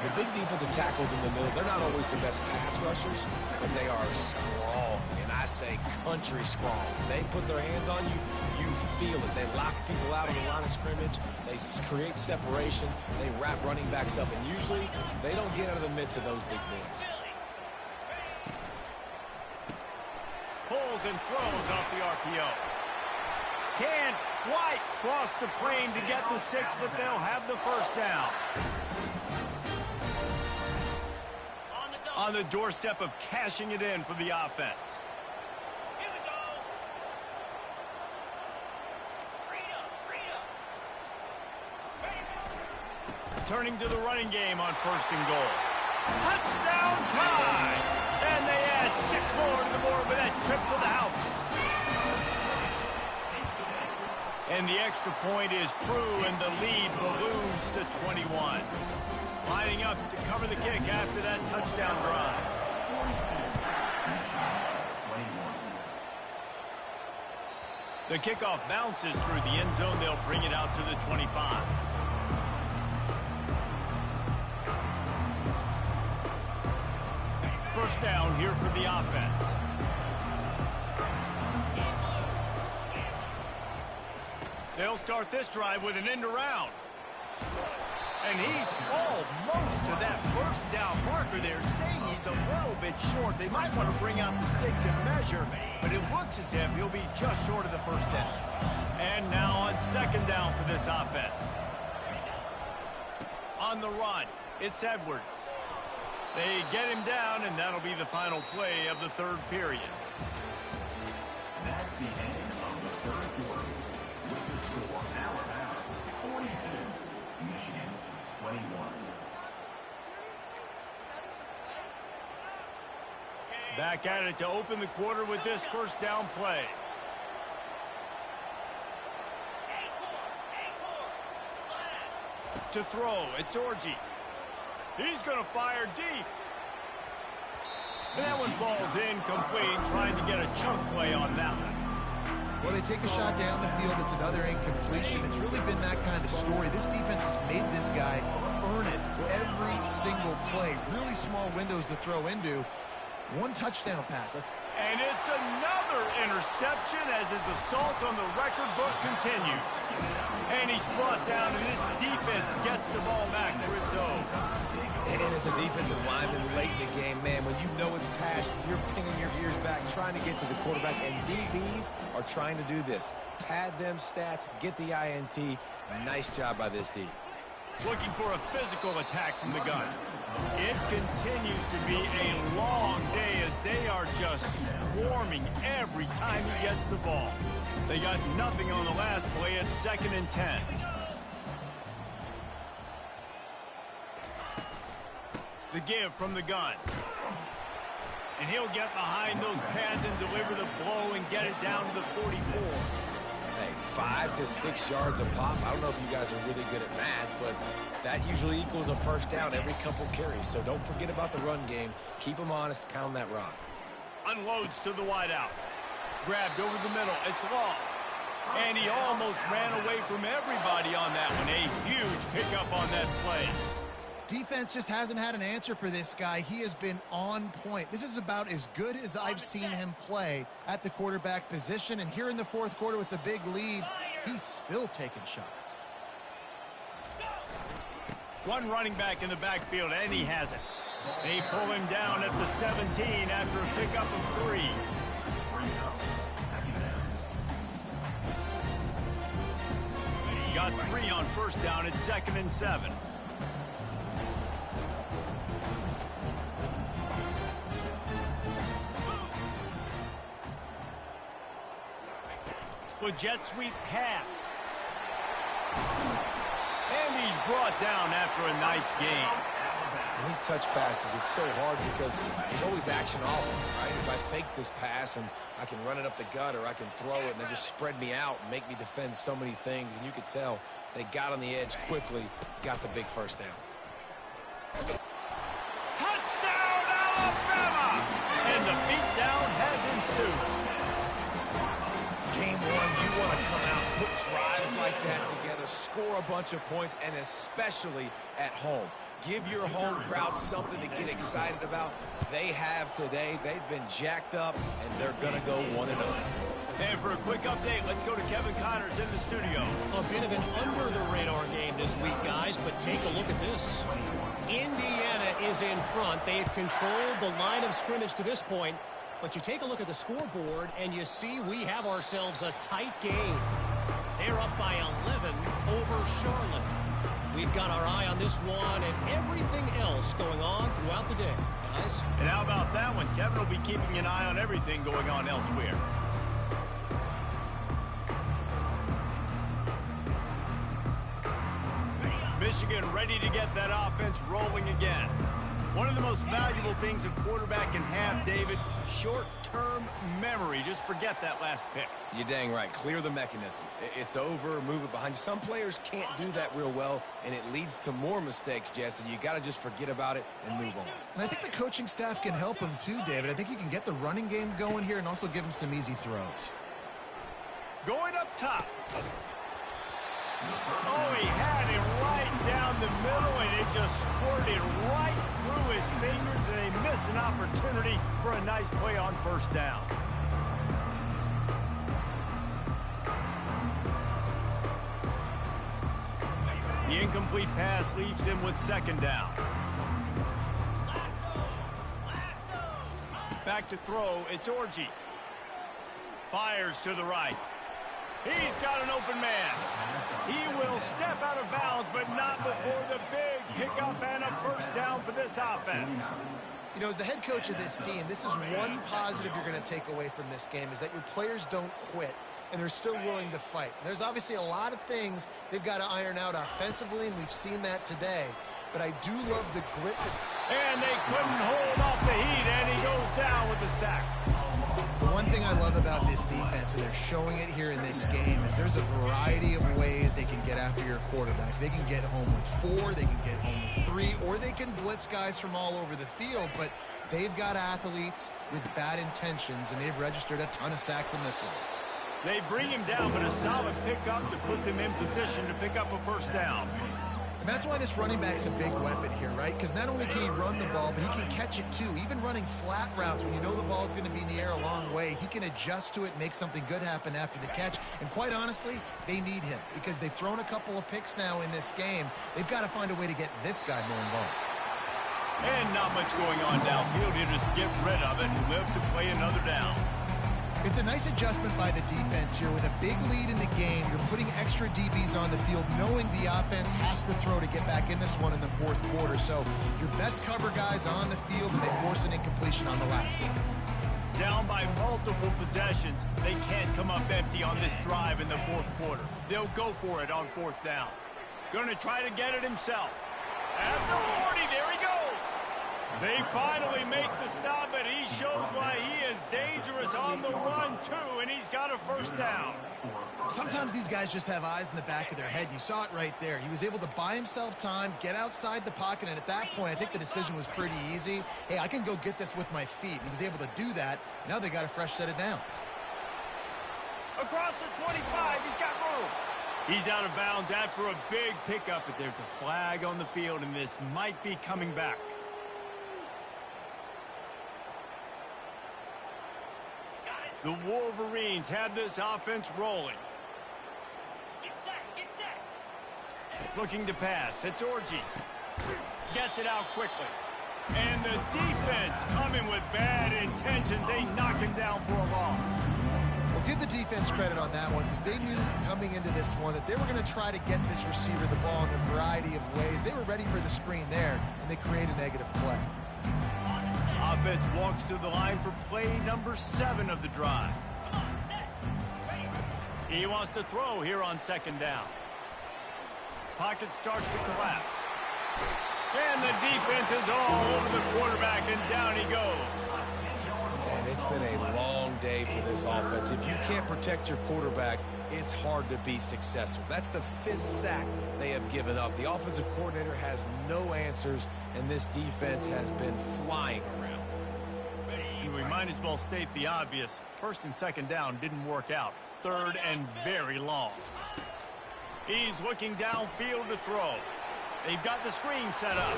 The big defensive tackles in the middle, they're not always the best pass rushers, but they are strong, and I say country strong. They put their hands on you, you feel it. They lock people out of the line of scrimmage. They create separation. They wrap running backs up, and usually they don't get out of the midst of those big boys. Pulls and throws off the RPO. Can't quite cross the plane to get the 6, but they'll have the first down. On the doorstep of cashing it in for the offense. Here we go. Freedom. Turning to the running game on 1st and goal. Touchdown Tide! And they add 6 more to the board with that trip to the house. And the extra point is true, and the lead balloons to 21. Lining up to cover the kick after that touchdown drive. The kickoff bounces through the end zone. They'll bring it out to the 25. First down here for the offense. They'll start this drive with an end around. And he's almost to that first down marker there, saying he's a little bit short. They might want to bring out the sticks and measure, but it looks as if he'll be just short of the first down. And now on 2nd down for this offense. On the run, it's Edwards. They get him down, and that'll be the final play of the 3rd period. That's the end of the 3rd quarter. With the score, Alabama 42, Michigan 21. Back at it to open the quarter with this first down play. To throw, it's Orji. He's going to fire deep. And that one falls incomplete, trying to get a chunk play on that one. Well, they take a shot down the field. It's another incompletion. It's really been that kind of story. This defense has made this guy earn it every single play. Really small windows to throw into. One touchdown pass. And it's another interception as his assault on the record book continues. And he's brought down, and his defense gets the ball back for its own. And as a defensive lineman late in the game, man, when you know it's passed, you're pinning your ears back, trying to get to the quarterback, and DBs are trying to do this. Pad them stats, get the INT. Nice job by this D. Looking for a physical attack from the gun. It continues to be a long day as they are just swarming every time he gets the ball. They got nothing on the last play. It's 2nd and 10. The give from the gun. And he'll get behind those pads and deliver the blow and get it down to the 44. Hey, 5 to 6 yards a pop. I don't know if you guys are really good at math, but that usually equals a first down every couple carries. So don't forget about the run game. Keep them honest. Pound that rock. Unloads to the wideout. Grabbed over the middle. It's long. And he almost ran away from everybody on that one. A huge pickup on that play. Defense just hasn't had an answer for this guy. He has been on point. This is about as good as I've seen him play at the quarterback position. And here in the 4th quarter with the big lead, he's still taking shots. One running back in the backfield, and he has it. They pull him down at the 17 after a pickup of 3. Got 3 on first down. It's 2nd and 7. With jet sweep pass. And he's brought down after a nice gain. And these touch passes, it's so hard because there's always action all of them, right? If I fake this pass and I can run it up the gut or I can throw it and they just spread me out and make me defend so many things. And you could tell they got on the edge quickly, got the big first down. Touchdown, Alabama! And the beatdown has ensued. Game 1, you want to come out, put drives like that together, score a bunch of points, and especially at home. Give your home crowd something to get excited about. They have today. They've been jacked up, and they're going to go 1-0. And for a quick update, let's go to Kevin Connors in the studio. A bit of an under-the-radar game this week, guys, but take a look at this. Indiana is in front. They've controlled the line of scrimmage to this point. But you take a look at the scoreboard, and you see we have ourselves a tight game. They're up by 11 over Charlotte. We've got our eye on this one and everything else going on throughout the day, guys. And how about that one? Kevin will be keeping an eye on everything going on elsewhere. Michigan ready to get that offense rolling again. One of the most valuable things a quarterback can have, David, short-term memory. Just forget that last pick. You're dang right. Clear the mechanism. It's over, move it behind you. Some players can't do that real well, and it leads to more mistakes, Jesse. You got to just forget about it and move on. And I think the coaching staff can help him too, David. I think you can get the running game going here and also give him some easy throws. Going up top. Oh, he had it right down the middle, and it just squirted right through his fingers, and they miss an opportunity for a nice play on first down. The incomplete pass leaves him with 2nd down. Back to throw, it's Orji. Fires to the right. He's got an open man. He will step out of bounds, but not before the big pickup and a first down for this offense. You know, as the head coach of this team, this is one positive you're going to take away from this game, is that your players don't quit, and they're still willing to fight. There's obviously a lot of things they've got to iron out offensively, and we've seen that today. But I do love the grit. And they couldn't hold off the heat, and he goes down with the sack. One thing I love about this defense, and they're showing it here in this game, is there's a variety of ways they can get after your quarterback. They can get home with 4, they can get home with 3, or they can blitz guys from all over the field. But they've got athletes with bad intentions, and they've registered a ton of sacks in this one. They bring him down, but a solid pickup to put them in position to pick up a first down. And that's why this running back's a big weapon here, right? Because not only can he run the ball, but he can catch it too. Even running flat routes when you know the ball's going to be in the air a long way, he can adjust to it, make something good happen after the catch. And quite honestly, they need him because they've thrown a couple of picks now in this game. They've got to find a way to get this guy more involved. And not much going on downfield. He'll just get rid of it and live to play another down. It's a nice adjustment by the defense here. With a big lead in the game, you're putting extra DBs on the field, knowing the offense has to throw to get back in this one in the fourth quarter. So your best cover guys on the field, and they force an incompletion on the last one. Down by multiple possessions, they can't come up empty on this drive in the fourth quarter. They'll go for it on fourth down. Gonna try to get it himself. At the 40, there he goes. They finally make the stop, and he shows why he is dangerous on the run, too, and he's got a first down. Sometimes these guys just have eyes in the back of their head. You saw it right there. He was able to buy himself time, get outside the pocket, and at that point, I think the decision was pretty easy. Hey, I can go get this with my feet. He was able to do that. Now they got a fresh set of downs. Across the 25, he's got room. He's out of bounds after a big pickup, but there's a flag on the field, and this might be coming back. The Wolverines have this offense rolling. Get set. Looking to pass. It's Orji. Gets it out quickly. And the defense coming with bad intentions. They knock him down for a loss. Well, give the defense credit on that one because they knew coming into this one that they were going to try to get this receiver the ball in a variety of ways. They were ready for the screen there, and they create a negative play. Offense walks to the line for play number 7 of the drive. He wants to throw here on second down. Pocket starts to collapse. And the defense is all over the quarterback, and down he goes. And it's been a long day for this offense. If you can't protect your quarterback, it's hard to be successful. That's the 5th sack they have given up. The offensive coordinator has no answers, and this defense has been flying around. We might as well state the obvious. First and second down didn't work out. Third and very long. He's looking downfield to throw. They've got the screen set up.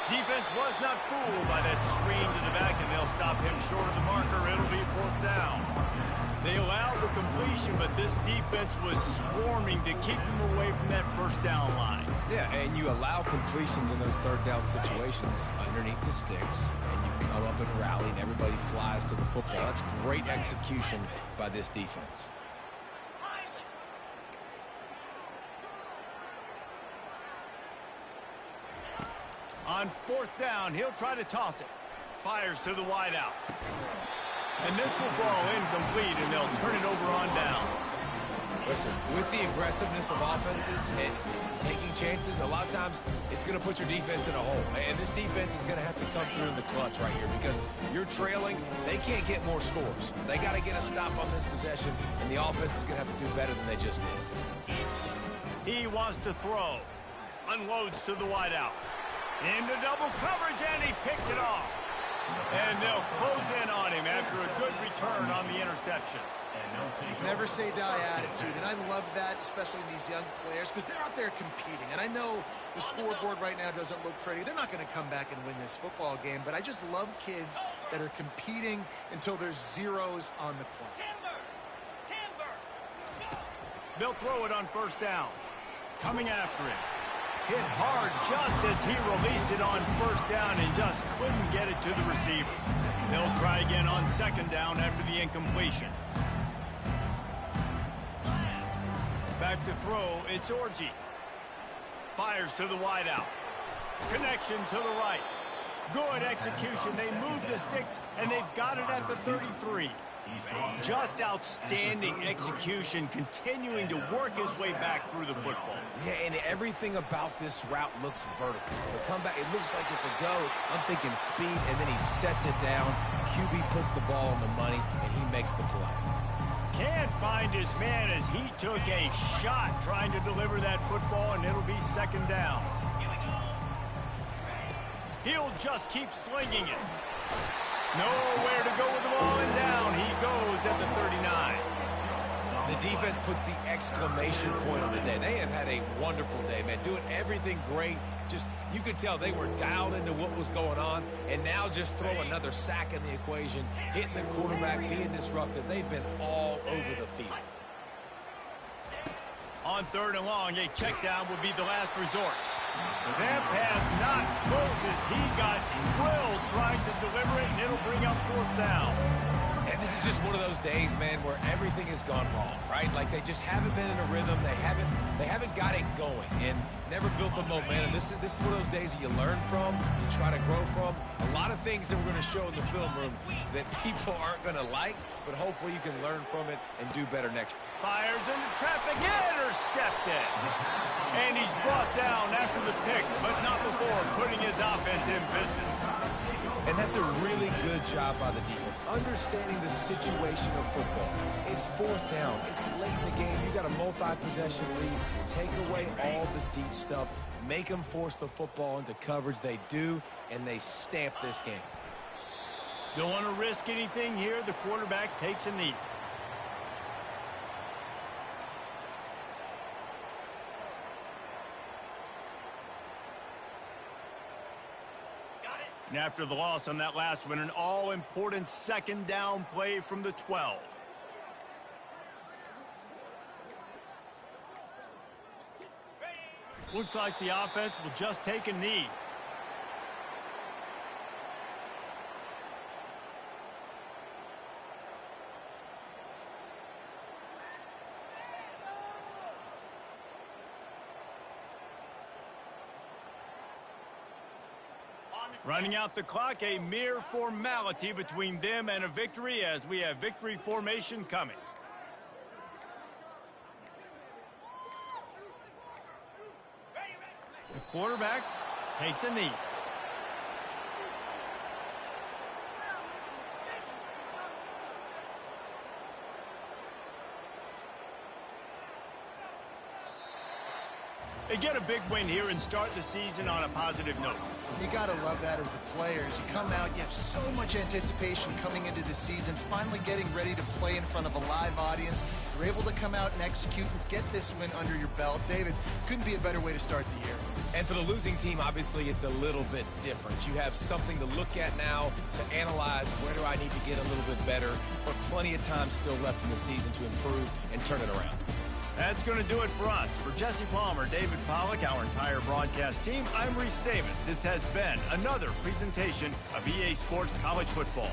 Defense was not fooled by that screen to the back, and they'll stop him short of the marker. It'll be fourth down. They allowed the completion, but this defense was swarming to keep him away from that first down line. Yeah, and you allow completions in those third down situations underneath the sticks, and you come up and rally, and everybody flies to the football. That's great execution by this defense. On fourth down, he'll try to toss it. Fires to the wideout. And this will fall incomplete, and they'll turn it over on downs. Listen, with the aggressiveness of offenses and taking chances, a lot of times it's going to put your defense in a hole. And this defense is going to have to come through in the clutch right here because you're trailing. They can't get more scores. They got to get a stop on this possession, and the offense is going to have to do better than they just did. He wants to throw. Unloads to the wideout. Into double coverage, and he picked it off. And they'll close in on him after a good return on the interception. Never say die attitude, and I love that, especially in these young players, because they're out there competing. And I know the scoreboard right now doesn't look pretty. They're not going to come back and win this football game, but I just love kids that are competing until there's zeros on the clock. They'll throw it on first down. Coming after it. Hit hard just as he released it on first down and just couldn't get it to the receiver. They'll try again on second down after the incompletion. Back to throw, it's Orji. Fires to the wideout. Connection to the right. Good execution. They moved the sticks, and they've got it at the 33. Just outstanding execution, continuing to work his way back through the football. Yeah, and everything about this route looks vertical. The comeback, it looks like it's a go. I'm thinking speed, and then he sets it down. QB puts the ball on the money, and he makes the play. Can't find his man as he took a shot trying to deliver that football, and it'll be second down. He'll just keep slinging it. Nowhere to go with the ball, and down he goes at the 39. The defense puts the exclamation point on the day. They have had a wonderful day, man, doing everything great. Just, you could tell they were dialed into what was going on, and now just throw another sack in the equation, hitting the quarterback, being disrupted. They've been all over the field. On 3rd and long, a check down will be the last resort. That pass not close as he got drilled trying to deliver it, and it'll bring up 4th down. And this is just one of those days, man, where everything has gone wrong, right? Like they just haven't been in a rhythm. They haven't got it going and never built the momentum. This is one of those days that you learn from, you try to grow from. A lot of things that we're going to show in the film room that people aren't going to like, but hopefully you can learn from it and do better next. Fires into traffic, intercepted. And he's brought down after the pick, but not before putting his offense in business. And that's a really good job by the defense, understanding the situation of football. It's 4th down. It's late in the game. You got a multi-possession lead. Take away all the deep stuff. Make them force the football into coverage. They do, and they stamp this game. Don't want to risk anything here. The quarterback takes a knee. And after the loss on that last one, an all-important 2nd down play from the 12. Looks like the offense will just take a knee. Running out the clock, a mere formality between them and a victory as we have victory formation coming. The quarterback takes a knee. They get a big win here and start the season on a positive note. You got to love that as the players. You come out, you have so much anticipation coming into the season, finally getting ready to play in front of a live audience. You're able to come out and execute and get this win under your belt. David, couldn't be a better way to start the year. And for the losing team, obviously, it's a little bit different. You have something to look at now to analyze where do I need to get a little bit better, but plenty of time still left in the season to improve and turn it around. That's going to do it for us. For Jesse Palmer, David Pollack, our entire broadcast team, I'm Reese Davis. This has been another presentation of EA Sports College Football.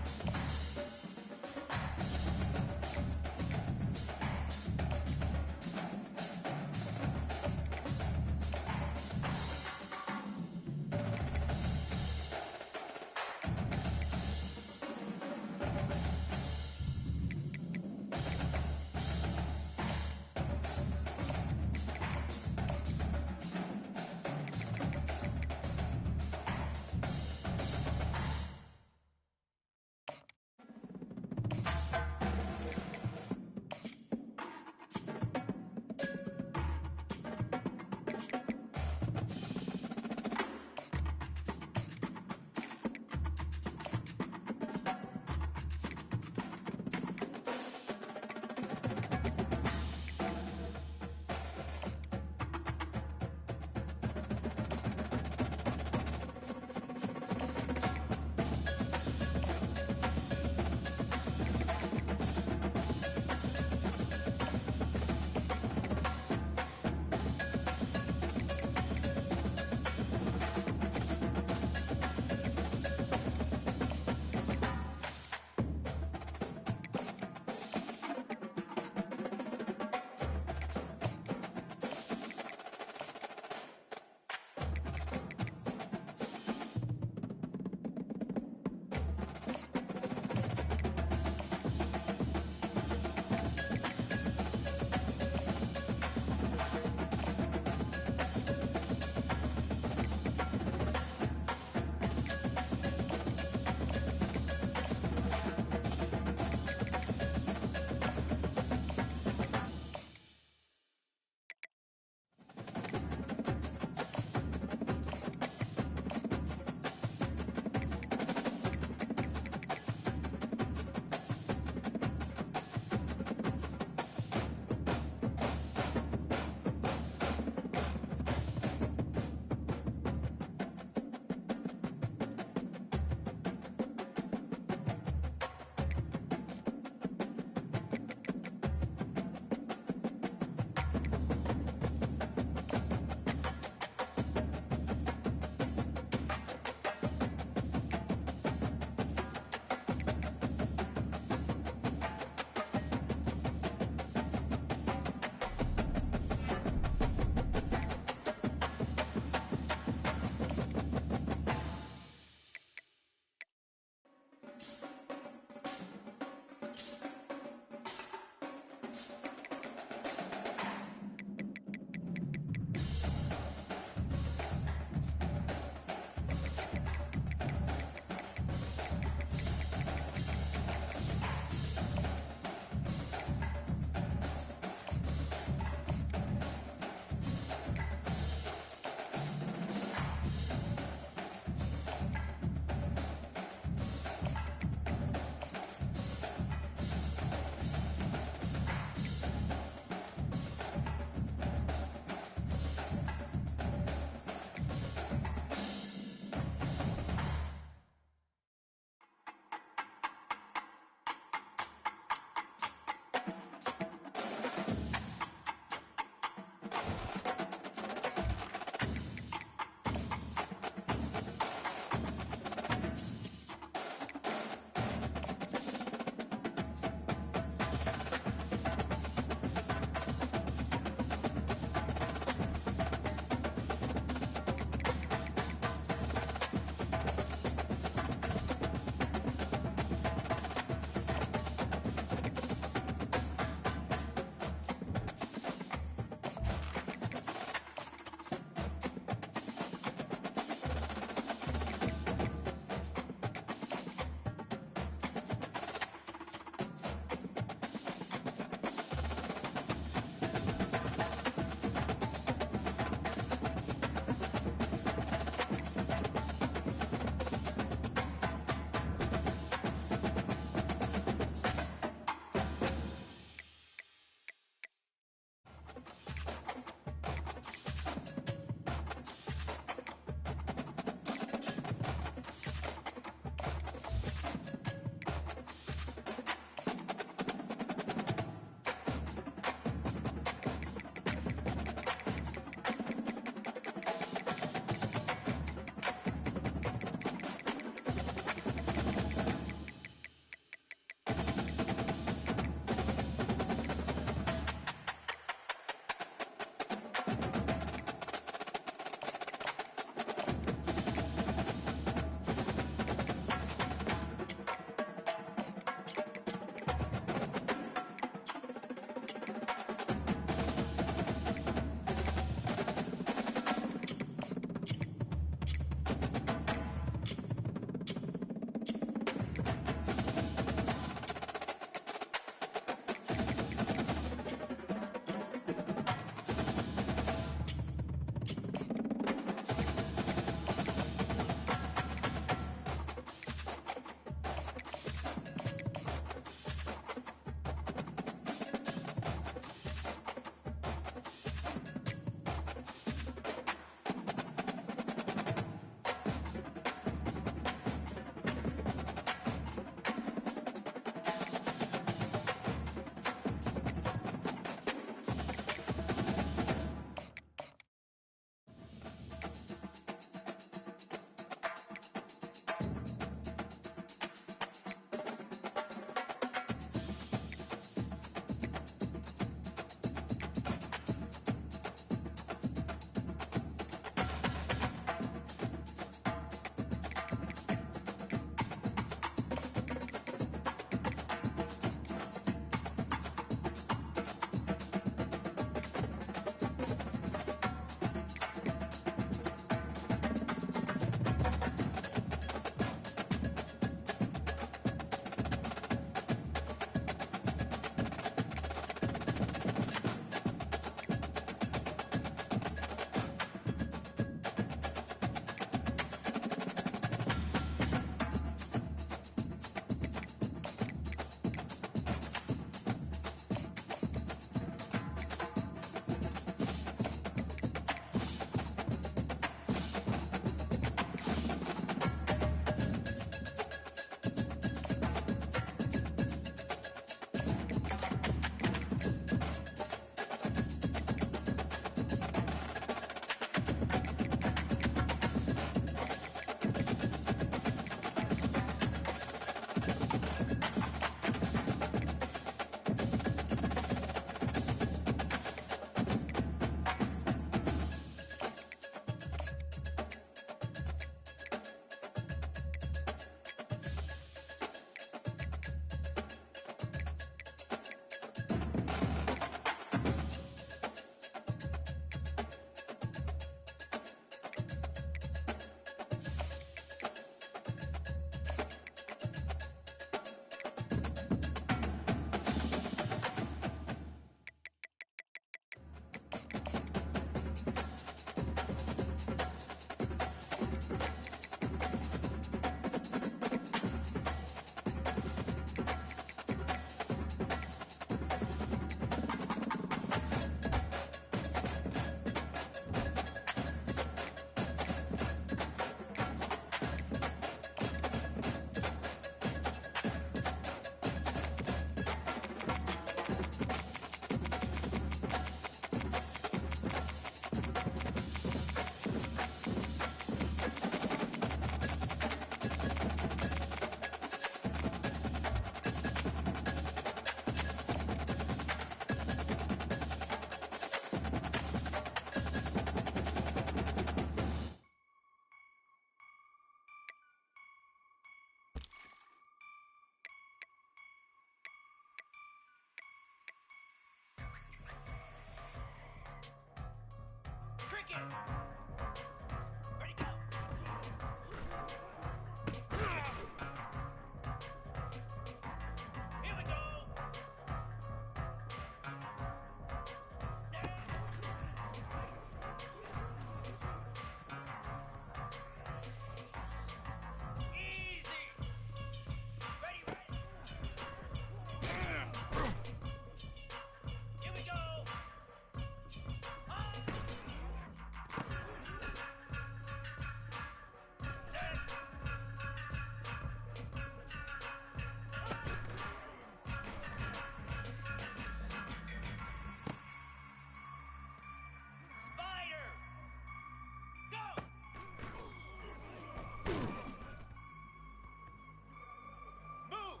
Move!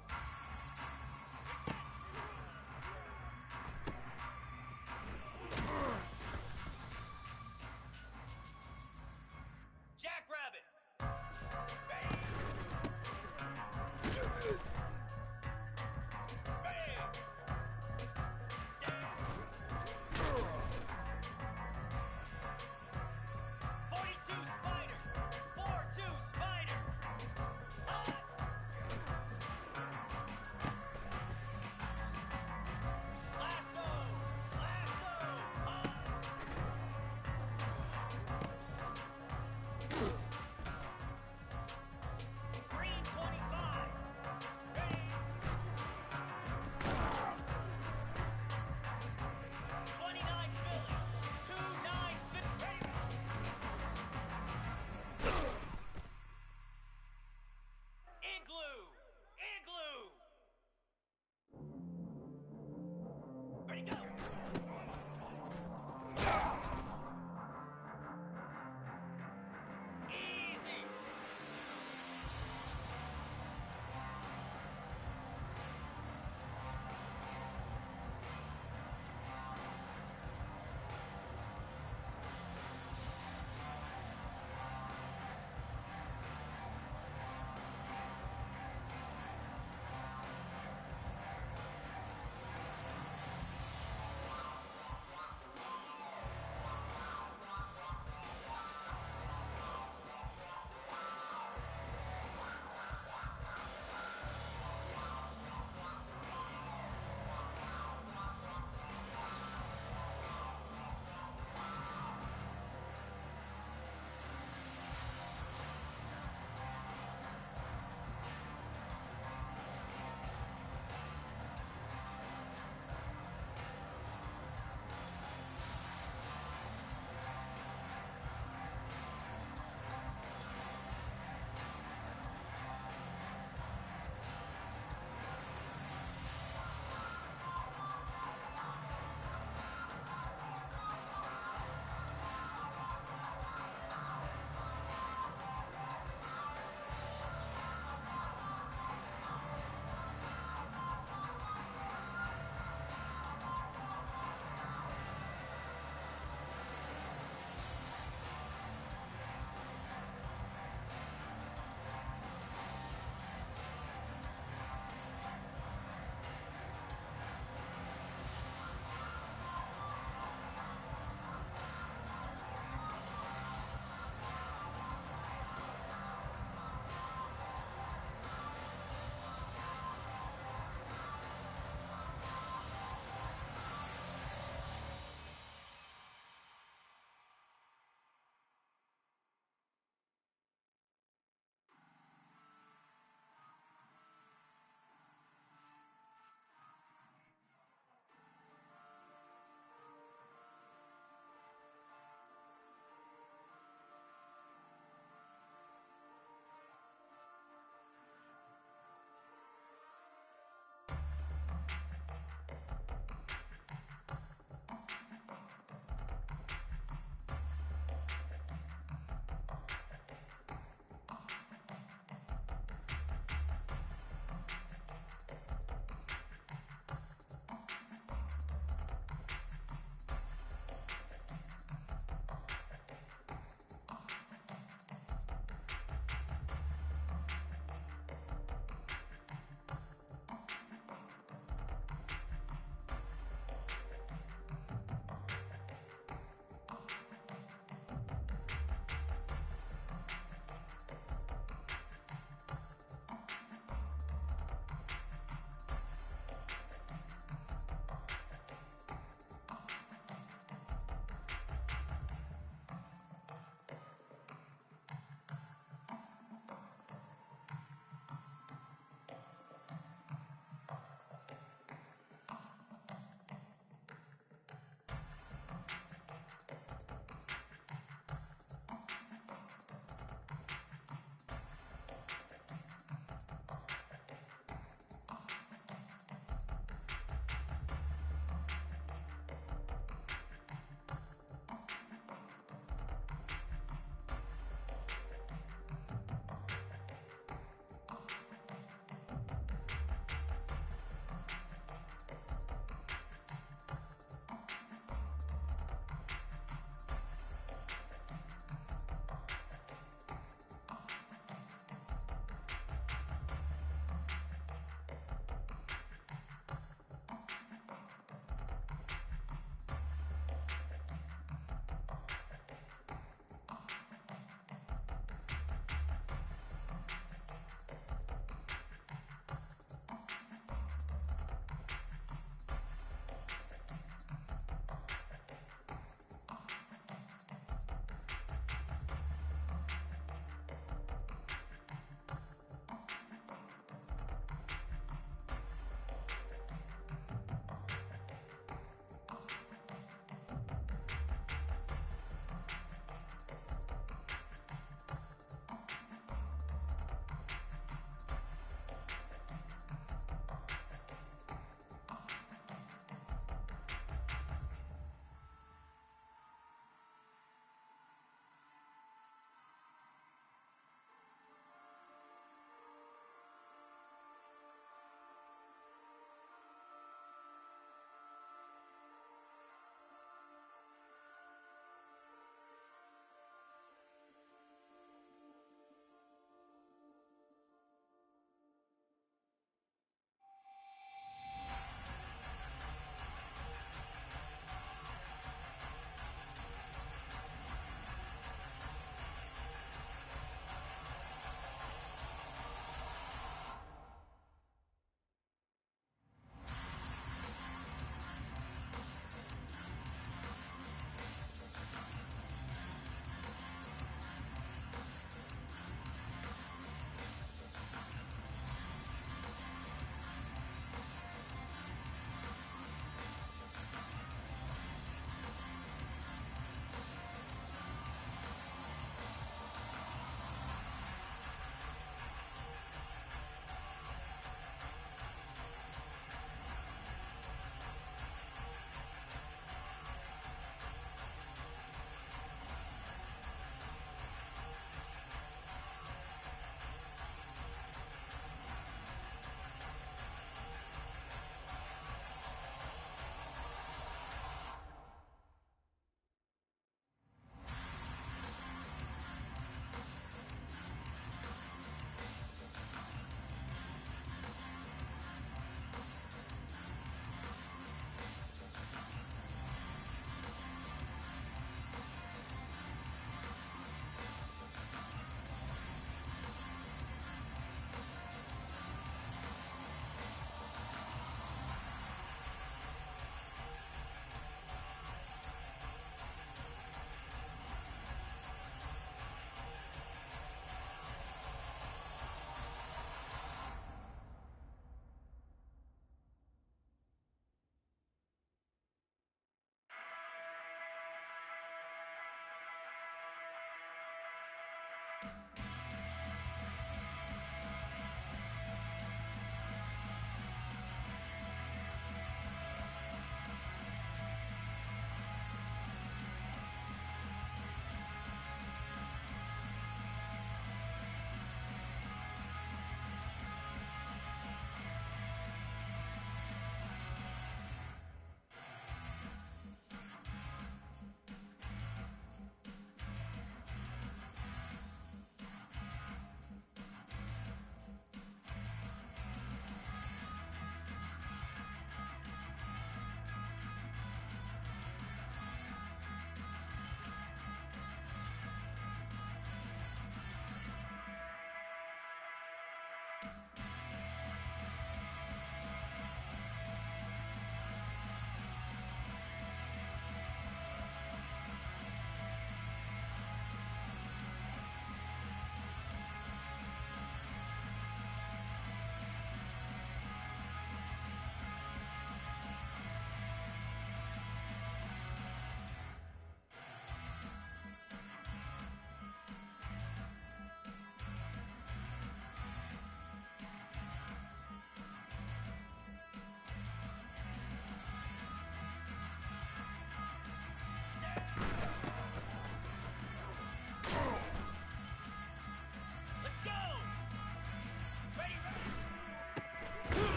Jackrabbit! Bang! Bang! Down! 42 Spider! 4-2 Spider!